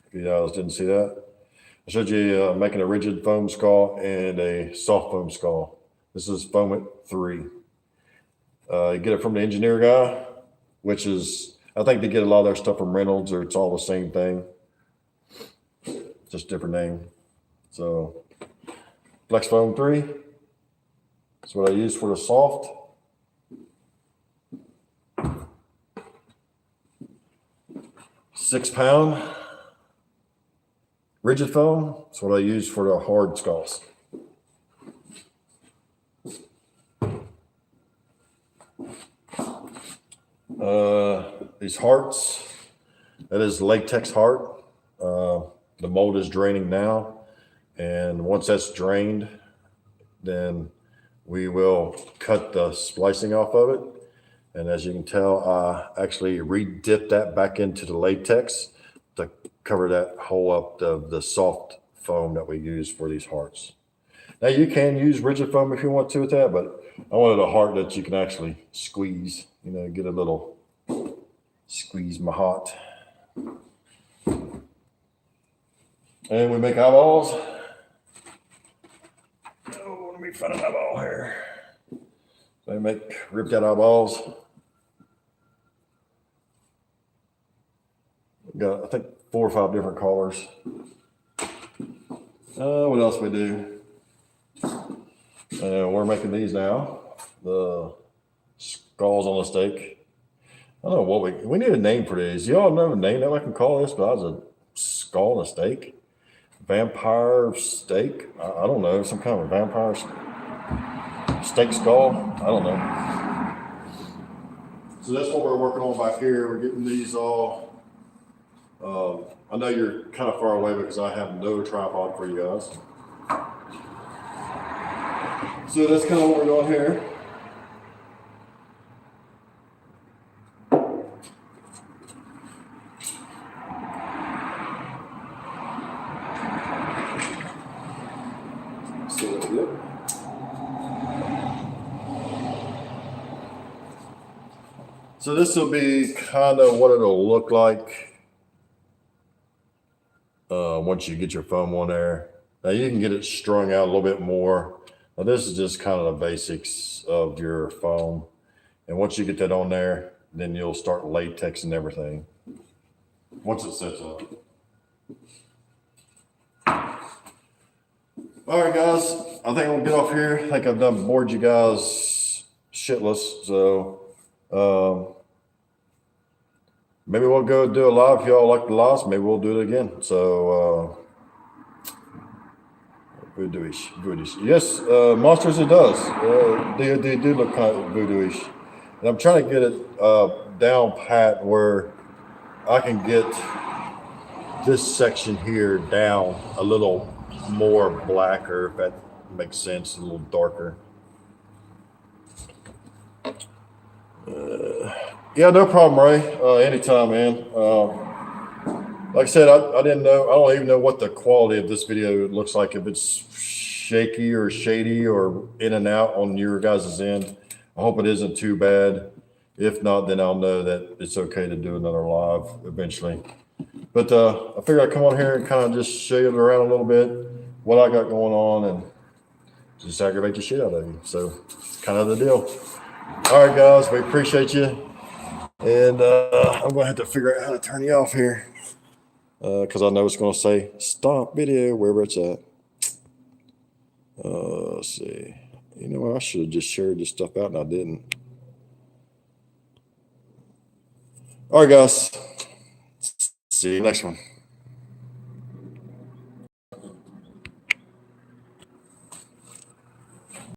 If you guys didn't see that, I showed you making a rigid foam skull and a soft foam skull. This is foam at 3. You get it from the engineer guy, which is, I think they get a lot of their stuff from Reynolds, or it's all the same thing, just different name. So Flex Foam 3. That's what I use for the soft. £6 rigid foam. That's what I use for the hard skulls. These hearts, that is latex heart. The mold is draining now, and once that's drained, then we will cut the splicing off of it. And as you can tell, I actually re-dipped that back into the latex to cover that hole up, the soft foam that we use for these hearts. Now you can use rigid foam if you want to with that, but I wanted a heart that you can actually squeeze, you know, get a little squeeze my heart. And we make eyeballs. Oh, let me find an eyeball here. So I make ripped out eyeballs. Got, I think, 4 or 5 different colors. What else we do? We're making these now. The skulls on the steak. I don't know what we need a name for these. Y'all know a name that I can call this besides a skull and a steak? Vampire steak? I don't know. Some kind of a vampire steak skull? I don't know. So that's what we're working on back here. We're getting these all. I know you're kind of far away because I have no tripod for you guys. So that's kind of what we're doing here. So this will be kind of what it'll look like once you get your foam on there. Now you can get it strung out a little bit more. Now this is just kind of the basics of your foam. And once you get that on there, then you'll start latexing everything once it sets up. All right, guys, I think we'll get off here. I think I've done bored you guys shitless. So maybe we'll go do a live if y'all like the lives. Maybe we'll do it again. So voodoo-ish. Yes, Monsters, it does. They do look kind of voodoo-ish. And I'm trying to get it down pat where I can get this section here down a little more blacker, if that makes sense, a little darker. Yeah, no problem, Ray. Anytime, man. Like I said, I didn't know. I don't even know what the quality of this video looks like. If it's shaky or shady or in and out on your guys' end. I hope it isn't too bad. If not, then I'll know that it's okay to do another live eventually. But I figured I'd come on here and kind of just show you around a little bit what I got going on and just aggravate the shit out of you. So kind of the deal. All right, guys, we appreciate you. And I'm going to have to figure out how to turn you off here because I know it's going to say stop video wherever it's at. Let's see. You know what? I should have just shared this stuff out and I didn't. All right, guys. See you next one.